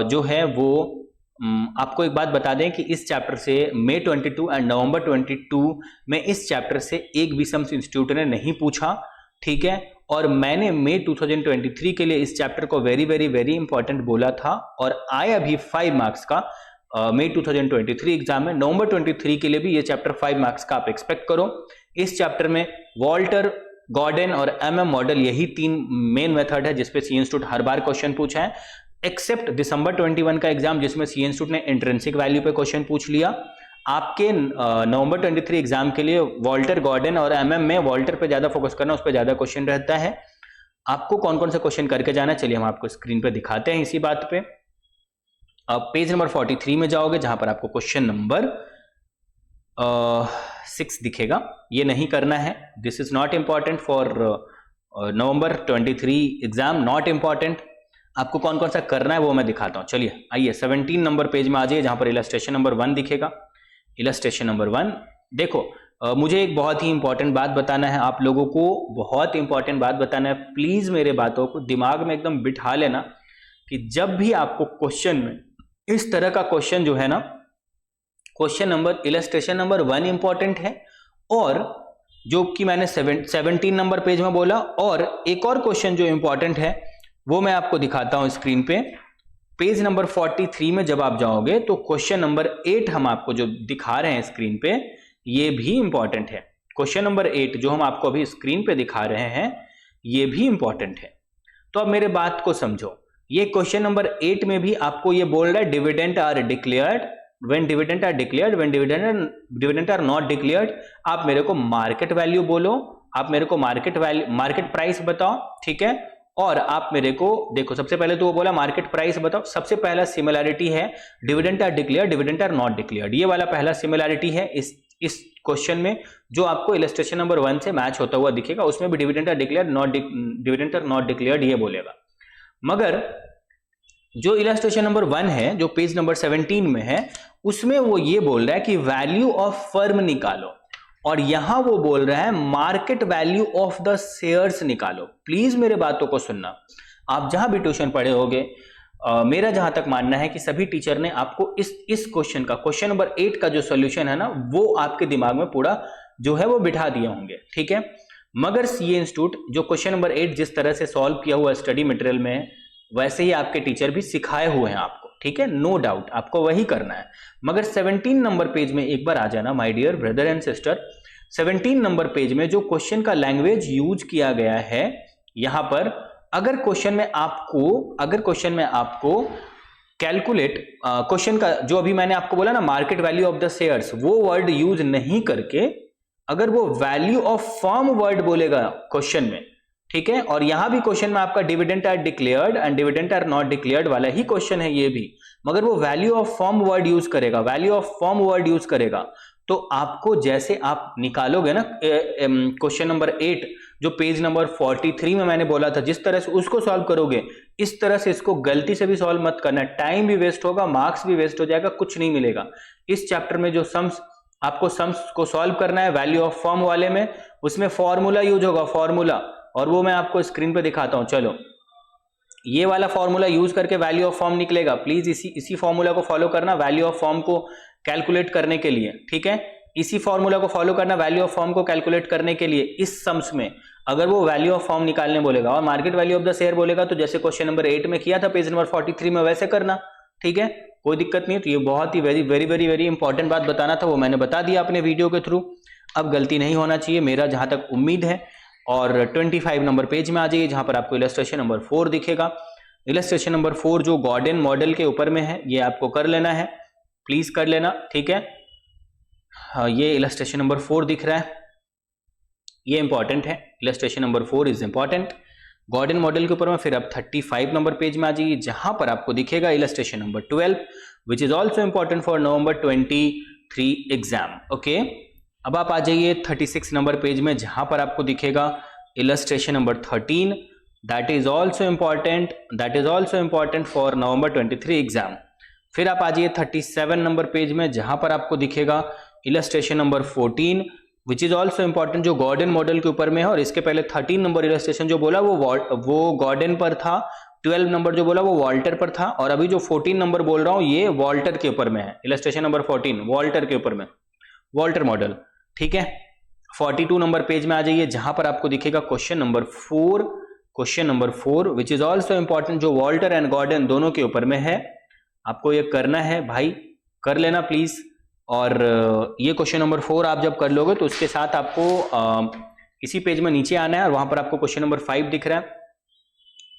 जो है वो आपको एक बात बता दें कि इस चैप्टर से मई 22 एंड नवंबर 22 में इस चैप्टर से एक भी सम्स इंस्टीट्यूट ने नहीं पूछा, ठीक है। और मैंने मई 2023 के लिए इस चैप्टर को वेरी वेरी वेरी इंपॉर्टेंट बोला था, और आया भी 5 मार्क्स का मई 2023 एग्जाम में। नवंबर 23 के लिए भी ये चैप्टर 5 मार्क्स का आप एक्सपेक्ट करो। इस चैप्टर में वॉल्टर, गॉर्डन और एमएम मॉडल, यही 3 मेन मेथड है जिसपे सी इंस्टीट्यूट हर बार क्वेश्चन पूछा है, एक्सेप्ट दिसंबर 21 का एग्जाम जिसमें सी इंस्टीट्यूट ने इंट्रिंसिक वैल्यू पे क्वेश्चन पूछ लिया। आपके नवंबर 23 एग्जाम के लिए वॉल्टर, गॉर्डन और एमएम में वॉल्टर पे ज्यादा फोकस करना, उस पर ज्यादा क्वेश्चन रहता है। आपको कौन कौन सा क्वेश्चन करके जाना, चलिए हम आपको स्क्रीन पे दिखाते हैं इसी बात पे। आप पेज नंबर 43 में जाओगे जहां पर आपको क्वेश्चन नंबर 6 दिखेगा। ये नहीं करना है, this is not important for November 23 exam, not important. आपको कौन कौन सा करना है वो मैं दिखाता हूं। चलिए आइए 17 नंबर पेज में आ जाइए जहां पर इलस्ट्रेशन नंबर 1 दिखेगा। इलस्ट्रेशन नंबर 1 देखो, मुझे एक बहुत ही इंपॉर्टेंट बात बताना है आप लोगों को, बहुत इंपॉर्टेंट बात बताना है। प्लीज मेरे बातों को दिमाग में एकदम बिठा लेना कि जब भी आपको क्वेश्चन में इस तरह का क्वेश्चन जो है ना, question number illustration number 1 important है, और जो कि मैंने 17 नंबर पेज में बोला, और एक और क्वेश्चन जो इंपॉर्टेंट है वो मैं आपको दिखाता हूं स्क्रीन पे। पेज नंबर 43 में जब आप जाओगे तो क्वेश्चन नंबर 8 हम आपको जो दिखा रहे हैं स्क्रीन पे, ये भी इंपॉर्टेंट है। क्वेश्चन नंबर 8 जो हम आपको अभी स्क्रीन पे दिखा रहे हैं ये भी इंपॉर्टेंट है। तो अब मेरे बात को समझो, ये क्वेश्चन नंबर 8 में भी आपको ये बोल रहा है dividend are declared, when dividend are declared, when dividend are not declared. आप मेरे को मार्केट वैल्यू बोलो, आप मेरे को मार्केट वैल्यू, मार्केट प्राइस बताओ, ठीक है। और आप मेरे को देखो, सबसे पहले तो वो बोला मार्केट प्राइस बताओ। सबसे पहला सिमिलैरिटी है dividend are declared, dividend are not declared, ये वाला पहला सिमिलैरिटी है इस क्वेश्चन में, जो आपको इलस्ट्रेशन नंबर 1 से मैच होता हुआ दिखेगा। उसमें भी dividend are declared, dividend are not declared ये बोलेगा। मगर जो इलस्ट्रेशन नंबर 1 है जो पेज नंबर 17 में है, उसमें वो ये बोल रहा है कि वैल्यू ऑफ फर्म निकालो, और यहां वो बोल रहा है market value of the shares निकालो। प्लीज मेरे बातों को सुनना, आप जहां भी ट्यूशन पढ़े होगे, मेरा जहां तक मानना है कि सभी टीचर ने आपको इस क्वेश्चन का, क्वेश्चन नंबर 8 का जो सॉल्यूशन है ना, वो आपके दिमाग में पूरा जो है वो बिठा दिए होंगे, ठीक है। मगर सीए इंस्टीट्यूट जो क्वेश्चन नंबर 8 जिस तरह से सॉल्व किया हुआ स्टडी मटेरियल में, वैसे ही आपके टीचर भी सिखाए हुए हैं आपको, ठीक है, नो डाउट आपको वही करना है। मगर 17 नंबर पेज में एक बार आ जाना my dear brother and sister. 17 number page में जो क्वेश्चन का लैंग्वेज यूज किया गया है, यहां पर अगर क्वेश्चन में आपको कैलकुलेट, क्वेश्चन का जो अभी मैंने आपको बोला ना market value of the shares, वो वर्ड यूज नहीं करके अगर वो वैल्यू ऑफ फर्म वर्ड बोलेगा क्वेश्चन में, ठीक है। और यहां भी क्वेश्चन में आपका dividend are declared and dividend are not declared वाला ही क्वेश्चन है ये भी, मगर वो value of firm word use करेगा, value of firm word use करेगा। तो आपको जैसे आप निकालोगे ना क्वेश्चन नंबर 8 जो पेज नंबर 43 में मैंने बोला था, जिस तरह से उसको सॉल्व करोगे, इस तरह से इसको गलती से भी सॉल्व मत करना, टाइम भी वेस्ट होगा, मार्क्स भी वेस्ट हो जाएगा, कुछ नहीं मिलेगा। इस चैप्टर में जो सम्स आपको सम्स को सॉल्व करना है वैल्यू ऑफ फर्म वाले में, उसमें फॉर्मूला यूज होगा, फॉर्मूला, और वो मैं आपको स्क्रीन पे दिखाता हूं। चलो ये वाला फॉर्मूला यूज करके वैल्यू ऑफ फर्म निकलेगा। प्लीज इसी फॉर्मूला को फॉलो करना वैल्यू ऑफ फर्म को कैलकुलेट करने के लिए, ठीक है। इसी फॉर्मूला को फॉलो करना वैल्यू ऑफ फर्म को कैलकुलेट करने के लिए। इस सम्स में अगर वो वैल्यू ऑफ फर्म निकालने बोलेगा और market value of the share बोलेगा, तो जैसे क्वेश्चन नंबर 8 में किया था पेज नंबर 43 में, वैसे करना, ठीक है, कोई दिक्कत नहीं है। तो ये बहुत ही very very very very important बात बताना था, वो मैंने बता दिया अपने वीडियो के थ्रू। अब गलती नहीं होना चाहिए, मेरा जहां तक उम्मीद है और 25 नंबर पेज में आ जाइए जहां पर आपको इलस्ट्रेशन नंबर 4 दिखेगा। इलस्ट्रेशन नंबर 4 जो गॉर्डन मॉडल के ऊपर में है, ये आपको कर लेना है, प्लीज कर लेना, ठीक है। हाँ, ये इलस्ट्रेशन नंबर 4 दिख रहा है, ये इंपॉर्टेंट है, illustration number 4 is important Gordon model के ऊपर में। फिर आप 35 नंबर पेज में आ जाइए जहां पर आपको दिखेगा illustration number 12 which is also important for November 23 exam. Okay, अब आप आ जाइए 36 नंबर पेज में जहां पर आपको दिखेगा illustration number 13 that is also important for November 23 exam. फिर आप आ जाइए 37 नंबर पेज में जहां पर आपको दिखेगा illustration number 14 which is also important जो गॉर्डन मॉडल के ऊपर में है। और इसके पहले 13 नंबर इलस्ट्रेशन जो बोला वो गॉर्डन पर था, 12 नंबर जो बोला वो वॉल्टर पर था, और अभी जो 14 नंबर बोल रहा हूं ये वॉल्टर के ऊपर में है। इलस्ट्रेशन नंबर 14 वॉल्टर के ऊपर में, वॉल्टर मॉडल, ठीक है। 42 नंबर पेज में आ जाइए जहां पर आपको दिखेगा question number 4 which is also important जो वॉल्टर एंड गॉर्डन दोनों के ऊपर में है। आपको ये करना है भाई, कर लेना प्लीज। और ये क्वेश्चन नंबर 4 आप जब कर लोगे तो उसके साथ आपको इसी पेज में नीचे आना है और वहां पर आपको क्वेश्चन नंबर 5 दिख रहा है,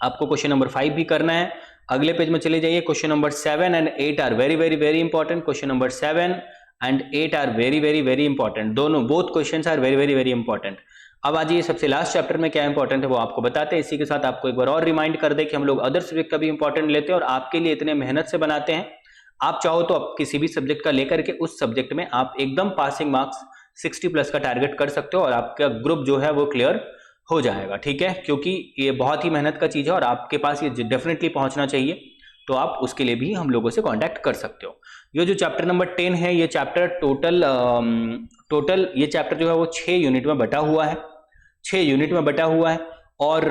आपको क्वेश्चन नंबर 5 भी करना है। अगले पेज में चले जाइए, question number 7 and 8 are very very very important. Question number 7 and 8 are very very very important, दोनों both questions are very very very important. अब आज ये सबसे लास्ट चैप्टर में क्या इंपॉर्टेंट है वो आपको बताते हैं। इसी के साथ आपको एक बार और रिमाइंड कर दे कि हम लोग अदर सब्जेक्ट का भी इंपॉर्टेंट लेते हैं और आपके लिए इतने मेहनत से बनाते हैं। आप चाहो तो आप किसी भी सब्जेक्ट का लेकर के उस सब्जेक्ट में आप एकदम पासिंग मार्क्स 60 प्लस का टारगेट कर सकते हो और आपका ग्रुप जो है वो क्लियर हो जाएगा, ठीक है। क्योंकि ये बहुत ही मेहनत का चीज है और आपके पास ये डेफिनेटली पहुंचना चाहिए, तो आप उसके लिए भी हम लोगों से कांटेक्ट कर सकते हो। ये जो चैप्टर नंबर 10 है, ये चैप्टर टोटल ये चैप्टर जो है वो 6 यूनिट में बटा हुआ है, 6 यूनिट में बटा हुआ है और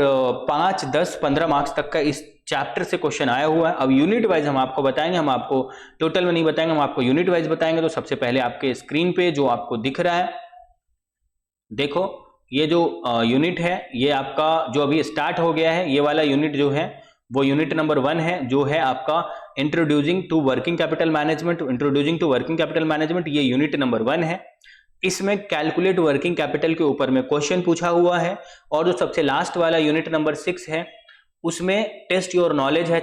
5, 10, 15 मार्क्स तक का इस चैप्टर से क्वेश्चन आया हुआ है। अब यूनिट वाइज हम आपको बताएंगे, हम आपको टोटल में नहीं बताएंगे, हम आपको यूनिट वाइज बताएंगे। तो सबसे पहले आपके स्क्रीन पे जो आपको दिख रहा है, देखो ये जो यूनिट है ये आपका जो अभी स्टार्ट हो गया है, ये वाला यूनिट जो है वो यूनिट नंबर 1 है, जो है आपका introducing to working capital management. ये यूनिट नंबर 1 है। इसमें कैलकुलेट वर्किंग कैपिटल के ऊपर में क्वेश्चन पूछा हुआ है। और जो सबसे लास्ट वाला यूनिट नंबर 6 है उसमें टेस्ट योर नॉलेज है,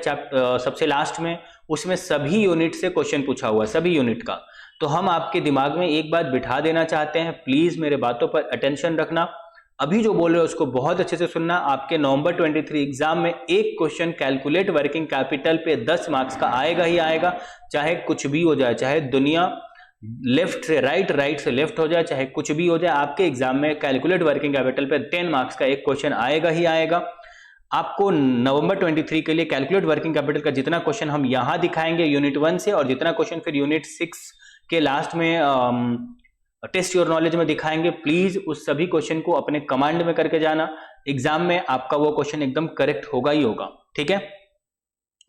सबसे लास्ट में, उसमें सभी यूनिट से क्वेश्चन पूछा हुआ है, सभी यूनिट का। तो हम आपके दिमाग में एक बात बिठा देना चाहते हैं, प्लीज मेरे बातों पर अटेंशन रखना, अभी जो बोल रहे हो उसको बहुत अच्छे से सुनना। आपके नवंबर 23 एग्जाम में एक क्वेश्चन कैलकुलेट वर्किंग कैपिटल पे 10 मार्क्स का आएगा ही आएगा, चाहे कुछ भी हो जाए, चाहे दुनिया लेफ्ट से राइट, राइट से लेफ्ट हो जाए, चाहे कुछ भी हो जाए, आपके एग्जाम में कैलकुलेट वर्किंग कैपिटल पे 10 मार्क्स का एक क्वेश्चन आएगा ही आएगा। आपको नवंबर 23 के लिए कैलकुलेट वर्किंग कैपिटल का जितना क्वेश्चन हम यहां दिखाएंगे यूनिट 1 से, और जितना क्वेश्चन फिर यूनिट 6 के लास्ट में टेस्ट योर नॉलेज में दिखाएंगे, प्लीज उस सभी क्वेश्चन को अपने कमांड में करके जाना। एग्जाम में आपका वो क्वेश्चन एकदम करेक्ट होगा ही होगा, ठीक है।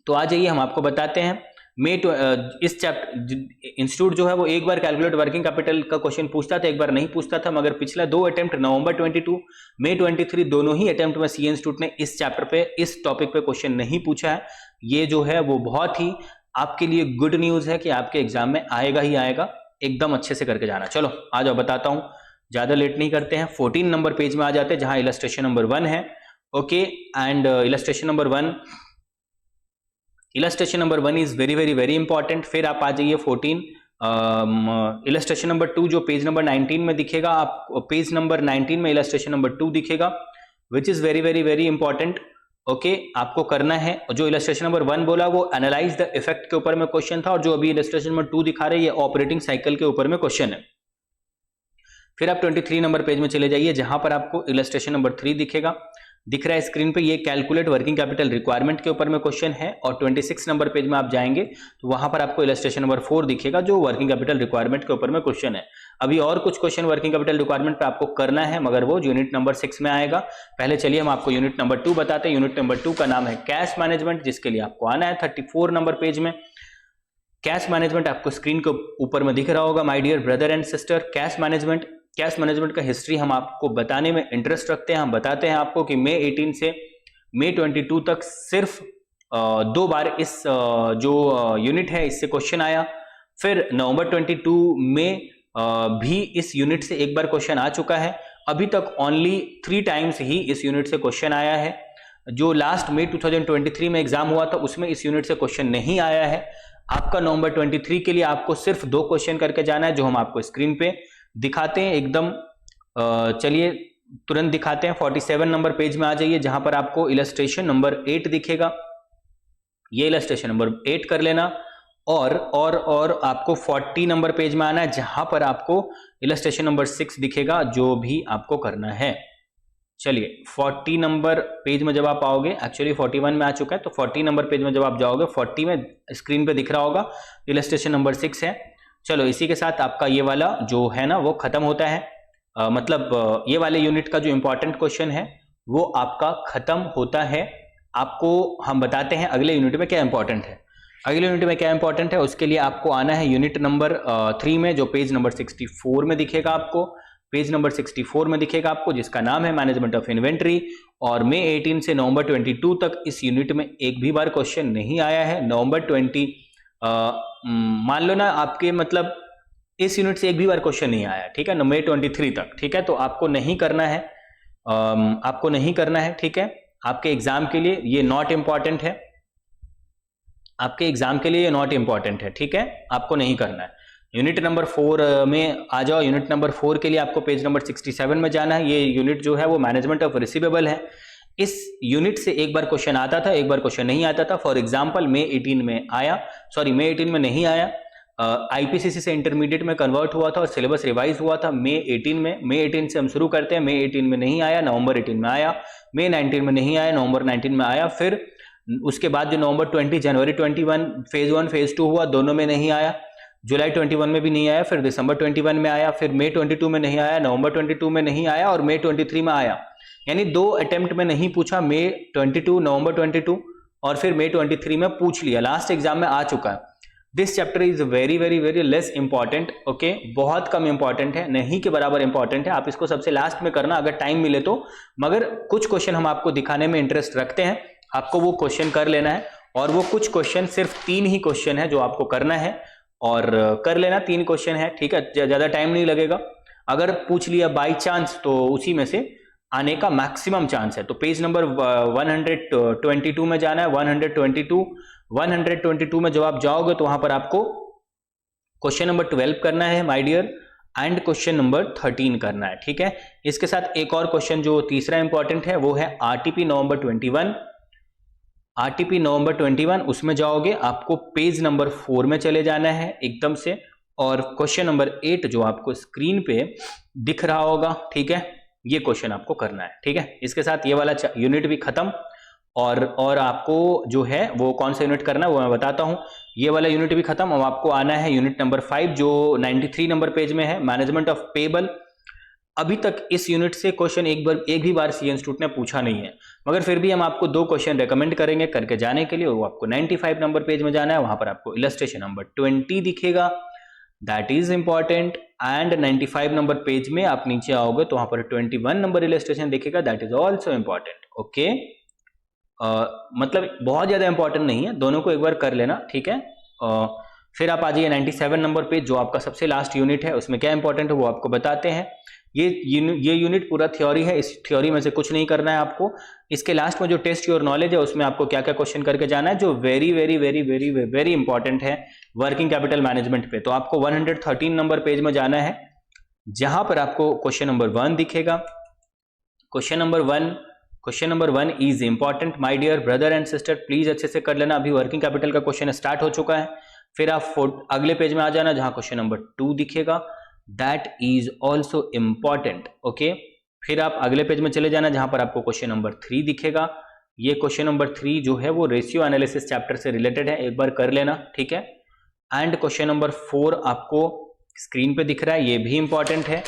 तो आ जाइए हम आपको बताते हैं। इस चैप्टर इंस्टीट्यूट जो है वो एक बार कैलकुलेट वर्किंग कैपिटल का क्वेश्चन पूछता था, एक बार नहीं पूछता था, मगर पिछला 2 अटेम्प्ट नवंबर 22, मई 23 दोनों ही अटेम्प्ट में सीए इंस्टीट्यूट ने इस चैप्टर पे, इस टॉपिक पे क्वेश्चन नहीं पूछा है। ये जो है वो बहुत ही आपके लिए गुड न्यूज है कि आपके एग्जाम में आएगा ही आएगा, एकदम अच्छे से करके जाना। चलो आ जाओ बताता हूं, ज्यादा लेट नहीं करते हैं। 14 नंबर पेज में आ जाते हैं जहां इलस्ट्रेशन नंबर 1 है, okay. And illustration number 1 is very very very important. फिर आप आ जाइए 14 इलस्ट्रेशन नंबर 2 जो पेज नंबर 19 में दिखेगा, आप पेज नंबर 19 में इलस्ट्रेशन नंबर 2 दिखेगा विच is very very very important, okay. आपको करना है, जो इलस्ट्रेशन नंबर 1 बोला वो एनालाइज द इफेक्ट के ऊपर में क्वेश्चन था, और जो अभी इलस्ट्रेशन नंबर 2 दिखा रहे हैं ये ऑपरेटिंग साइकिल के ऊपर में क्वेश्चन है। फिर आप 23 नंबर पेज में चले जाइए जहां पर आपको इलस्ट्रेशन नंबर 3 दिखेगा, दिख रहा है स्क्रीन पे, ये कैलकुलेट वर्किंग कैपिटल रिक्वायरमेंट के ऊपर में क्वेश्चन है। और 26 नंबर पेज में आप जाएंगे तो वहां पर आपको इलस्ट्रेशन नंबर 4 दिखेगा जो वर्किंग कैपिटल रिक्वायरमेंट के ऊपर में क्वेश्चन है। अभी और कुछ क्वेश्चन वर्किंग कैपिटल रिक्वायरमेंट पे आपको करना है, मगर वो यूनिट नंबर 6 में आएगा। पहले चलिए हम आपको यूनिट नंबर 2 बताते हैं। यूनिट नंबर 2 का नाम है कैश मैनेजमेंट, जिसके लिए आपको आना है 34 नंबर पेज में। कैश मैनेजमेंट आपको स्क्रीन के ऊपर में दिख रहा होगा, my dear brother and sister. Cash management का हिस्ट्री हम आपको बताने में इंटरेस्ट रखते हैं। हम बताते हैं आपको कि मई 18 से मई 22 तक सिर्फ 2 बार इस जो यूनिट है इससे क्वेश्चन आया। फिर नवंबर 22 में भी इस यूनिट से एक बार क्वेश्चन आ चुका है, अभी तक ओनली 3 टाइम्स ही इस यूनिट से क्वेश्चन आया है। जो लास्ट मई 2023 में एग्जाम हुआ था उसमें इस यूनिट से क्वेश्चन नहीं आया है। आपका नवंबर 23 के लिए आपको सिर्फ 2 क्वेश्चन करके जाना है, जो हम आपको स्क्रीन पे दिखाते हैं एकदम। चलिए तुरंत दिखाते हैं। 47 नंबर पेज में आ जाइए, जहां पर आपको इलस्ट्रेशन नंबर 8 दिखेगा। ये इलस्ट्रेशन नंबर 8 कर लेना। और आपको 40 नंबर पेज में आना है, जहां पर आपको इलस्ट्रेशन नंबर 6 दिखेगा, जो भी आपको करना है। चलिए 40 नंबर पेज में जब आप आओगे, एक्चुअली 41 में आ चुका है, तो 40 नंबर पेज में जब आप जाओगे, 40 में स्क्रीन पे दिख रहा होगा इलस्ट्रेशन नंबर 6 है। चलो इसी के साथ आपका ये वाला जो है ना वो खत्म होता है। मतलब ये वाले यूनिट का जो इंपॉर्टेंट क्वेश्चन है वो आपका खत्म होता है। आपको हम बताते हैं अगले यूनिट में क्या इंपॉर्टेंट है। अगले यूनिट में क्या इंपॉर्टेंट है उसके लिए आपको आना है यूनिट नंबर 3 में, जो पेज नंबर 64 में दिखेगा आपको। पेज नंबर 64 में दिखेगा आपको, जिसका नाम है मैनेजमेंट ऑफ इन्वेंट्री। और मई 18 से नवंबर 22 तक इस यूनिट में एक भी बार क्वेश्चन नहीं आया है। नवंबर 20 मान लो ना आपके मतलब इस यूनिट से एक भी बार क्वेश्चन नहीं आया, ठीक है ना, मई 23 तक, ठीक है। तो आपको नहीं करना है, आपको नहीं करना है, ठीक है। आपके एग्जाम के लिए ये नॉट इंपॉर्टेंट है, आपके एग्जाम के लिए ये नॉट इंपॉर्टेंट है, ठीक है, आपको नहीं करना है। यूनिट नंबर 4 में आ जाओ। यूनिट नंबर 4 के लिए आपको पेज नंबर 67 में जाना है। ये यूनिट जो है वो मैनेजमेंट ऑफ रिसीवेबल है। इस यूनिट से एक बार क्वेश्चन आता था, एक बार क्वेश्चन नहीं आता था। फॉर एग्जांपल मई 18 में आया, सॉरी मई 18 में नहीं आया। आईपीसीसी से इंटरमीडिएट में कन्वर्ट हुआ था और सिलेबस रिवाइज हुआ था मई 18 में। मई 18 से हम शुरू करते हैं। मई 18 में नहीं आया, नवंबर 18 में आया। मई 19 में नहीं आया, नवंबर 19 में आया। फिर उसके बाद जो नवंबर 20, जनवरी 21 फेज 1 फेज 2 हुआ, दोनों में नहीं आया। जुलाई 21 में भी नहीं आया, फिर दिसंबर 21 में आया, फिर मई 22 में नहीं आया, नवंबर 22 में नहीं आया और मई 23 में आया। यानी 2 अटेम्प्ट में नहीं पूछा, मई 22, नवंबर 22 और फिर मई 23 में पूछ लिया। लास्ट एग्जाम में आ चुका है। This chapter is very very very less important, okay, बहुत कम इंपॉर्टेंट है, नहीं के बराबर इंपॉर्टेंट है। आप इसको सबसे लास्ट में करना अगर टाइम मिले तो, मगर कुछ क्वेश्चन हम आपको दिखाने में इंटरेस्ट रखते हैं, आपको वो क्वेश्चन कर लेना है। और वो कुछ क्वेश्चन सिर्फ 3 ही क्वेश्चन है जो आपको करना है और कर लेना। 3 क्वेश्चन है, ठीक है, ज्यादा टाइम नहीं लगेगा। अगर पूछ लिया बाई चांस तो उसी में से आने का मैक्सिमम चांस है। तो पेज नंबर 122 में जाना है। 122 में जब आप जाओगे तो वहां पर आपको क्वेश्चन नंबर 12 करना है my dear, and question number 13 करना है, ठीक है। इसके साथ एक और क्वेश्चन जो तीसरा इंपॉर्टेंट है वो है आरटीपी नवंबर 21। आरटीपी नवंबर 21 उसमें जाओगे, आपको पेज नंबर 4 में चले जाना है एकदम से। और क्वेश्चन नंबर 8 जो आपको स्क्रीन पे दिख रहा होगा, ठीक है, ये क्वेश्चन आपको करना है, ठीक है। इसके साथ ये वाला यूनिट भी खत्म। और आपको जो है वो कौन सा यूनिट करना है वो मैं बताता हूं। ये वाला यूनिट भी खत्म। अब आपको आना है यूनिट नंबर 5 जो 93 नंबर पेज में है, मैनेजमेंट ऑफ पेबल। अभी तक इस यूनिट से क्वेश्चन एक भी बार सी इंस्टीट्यूट ने पूछा नहीं है, मगर फिर भी हम आपको 2 क्वेश्चन रेकमेंड करेंगे करके जाने के लिए। वो आपको 95 नंबर पेज में जाना है, वहां पर आपको इलस्ट्रेशन नंबर 20 दिखेगा, that is important. And 95 number page में आप नीचे आओगे तो वहां पर 21 नंबर इलस्ट्रेशन दिखेगा, that is also important, okay. मतलब बहुत ज्यादा इंपॉर्टेंट नहीं है, दोनों को एक बार कर लेना, ठीक है। फिर आप आ जाइए 97 नंबर पेज जो आपका सबसे लास्ट यूनिट है, उसमें क्या इंपॉर्टेंट है वो आपको बताते हैं। ये यूनिट पूरा थ्योरी है, इस थ्योरी में से कुछ नहीं करना है आपको। इसके लास्ट में जो टेस्ट योर नॉलेज है उसमें आपको क्या क्या क्वेश्चन करके जाना है, जो very very very very very important है वर्किंग कैपिटल मैनेजमेंट पे। तो आपको 113 नंबर पेज में जाना है, जहां पर आपको क्वेश्चन नंबर 1 दिखेगा। Question number 1 is important my dear brother and sister, please अच्छे से कर लेना। अभी वर्किंग कैपिटल का क्वेश्चन स्टार्ट हो चुका है। फिर आप अगले पेज में आ जाना जहां क्वेश्चन नंबर 2 दिखेगा, that is also important, okay. फिर आप अगले पेज में चले जाना जहां पर आपको क्वेश्चन नंबर 3 दिखेगा। ये क्वेश्चन नंबर 3 जो है वो रेशियो एनालिसिस चैप्टर से रिलेटेड है, एक बार कर लेना, ठीक है। एंड क्वेश्चन नंबर 4 आपको स्क्रीन पे दिख रहा है, ये भी इंपॉर्टेंट है।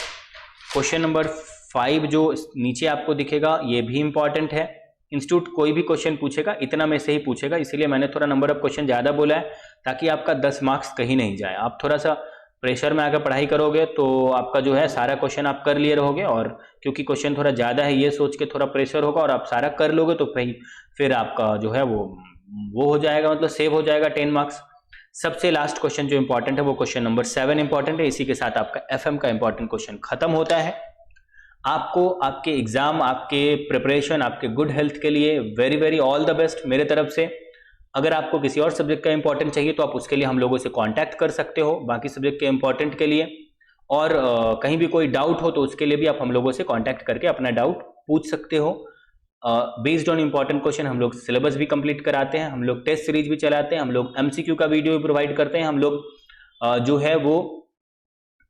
क्वेश्चन नंबर 5 जो नीचे आपको दिखेगा ये भी इंपॉर्टेंट है। इंस्टीट्यूट कोई भी क्वेश्चन पूछेगा इतना में से ही पूछेगा, इसीलिए मैंने थोड़ा नंबर ऑफ क्वेश्चन ज्यादा बोला है ताकि आपका 10 मार्क्स कहीं नहीं जाए। आप थोड़ा सा प्रेशर में आकर पढ़ाई करोगे तो आपका जो है सारा क्वेश्चन आप कर लिए रहोगे, और क्योंकि क्वेश्चन थोड़ा ज्यादा है ये सोच के थोड़ा प्रेशर होगा और आप सारा कर लोगे तो फिर आपका जो है वो हो जाएगा, मतलब सेव हो जाएगा 10 मार्क्स। सबसे लास्ट क्वेश्चन जो इंपॉर्टेंट है वो क्वेश्चन नंबर 7 इंपॉर्टेंट है। इसी के साथ आपका एफएम का इंपॉर्टेंट क्वेश्चन खत्म होता है। आपको आपके एग्जाम, आपके प्रिपरेशन, आपके गुड हेल्थ के लिए very very all the best मेरे तरफ से। अगर आपको किसी और सब्जेक्ट का इंपॉर्टेंट चाहिए तो आप उसके लिए हम लोगों से कांटेक्ट कर सकते हो, बाकी सब्जेक्ट के इंपॉर्टेंट के लिए। और कहीं भी कोई डाउट हो तो उसके लिए भी आप हम लोगों से कांटेक्ट करके अपना डाउट पूछ सकते हो। बेस्ड ऑन इंपॉर्टेंट क्वेश्चन हम लोग सिलेबस भी कंप्लीट कराते हैं, हम लोग टेस्ट सीरीज भी चलाते हैं, हम लोग एमसीक्यू का वीडियो भी प्रोवाइड करते हैं, हम लोग जो है वो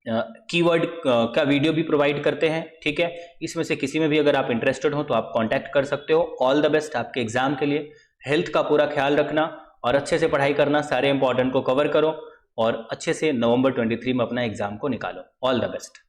कीवर्ड का वीडियो भी प्रोवाइड करते हैं। ठीक है, इसमें से किसी में भी अगर आप इंटरेस्टेड हो तो आप कांटेक्ट कर सकते हो। ऑल द बेस्ट आपके एग्जाम के लिए। हेल्थ का पूरा ख्याल रखना और अच्छे से पढ़ाई करना, सारे इंपॉर्टेंट को कवर करो और अच्छे से नवंबर 23 में अपना एग्जाम को निकालो। All the best.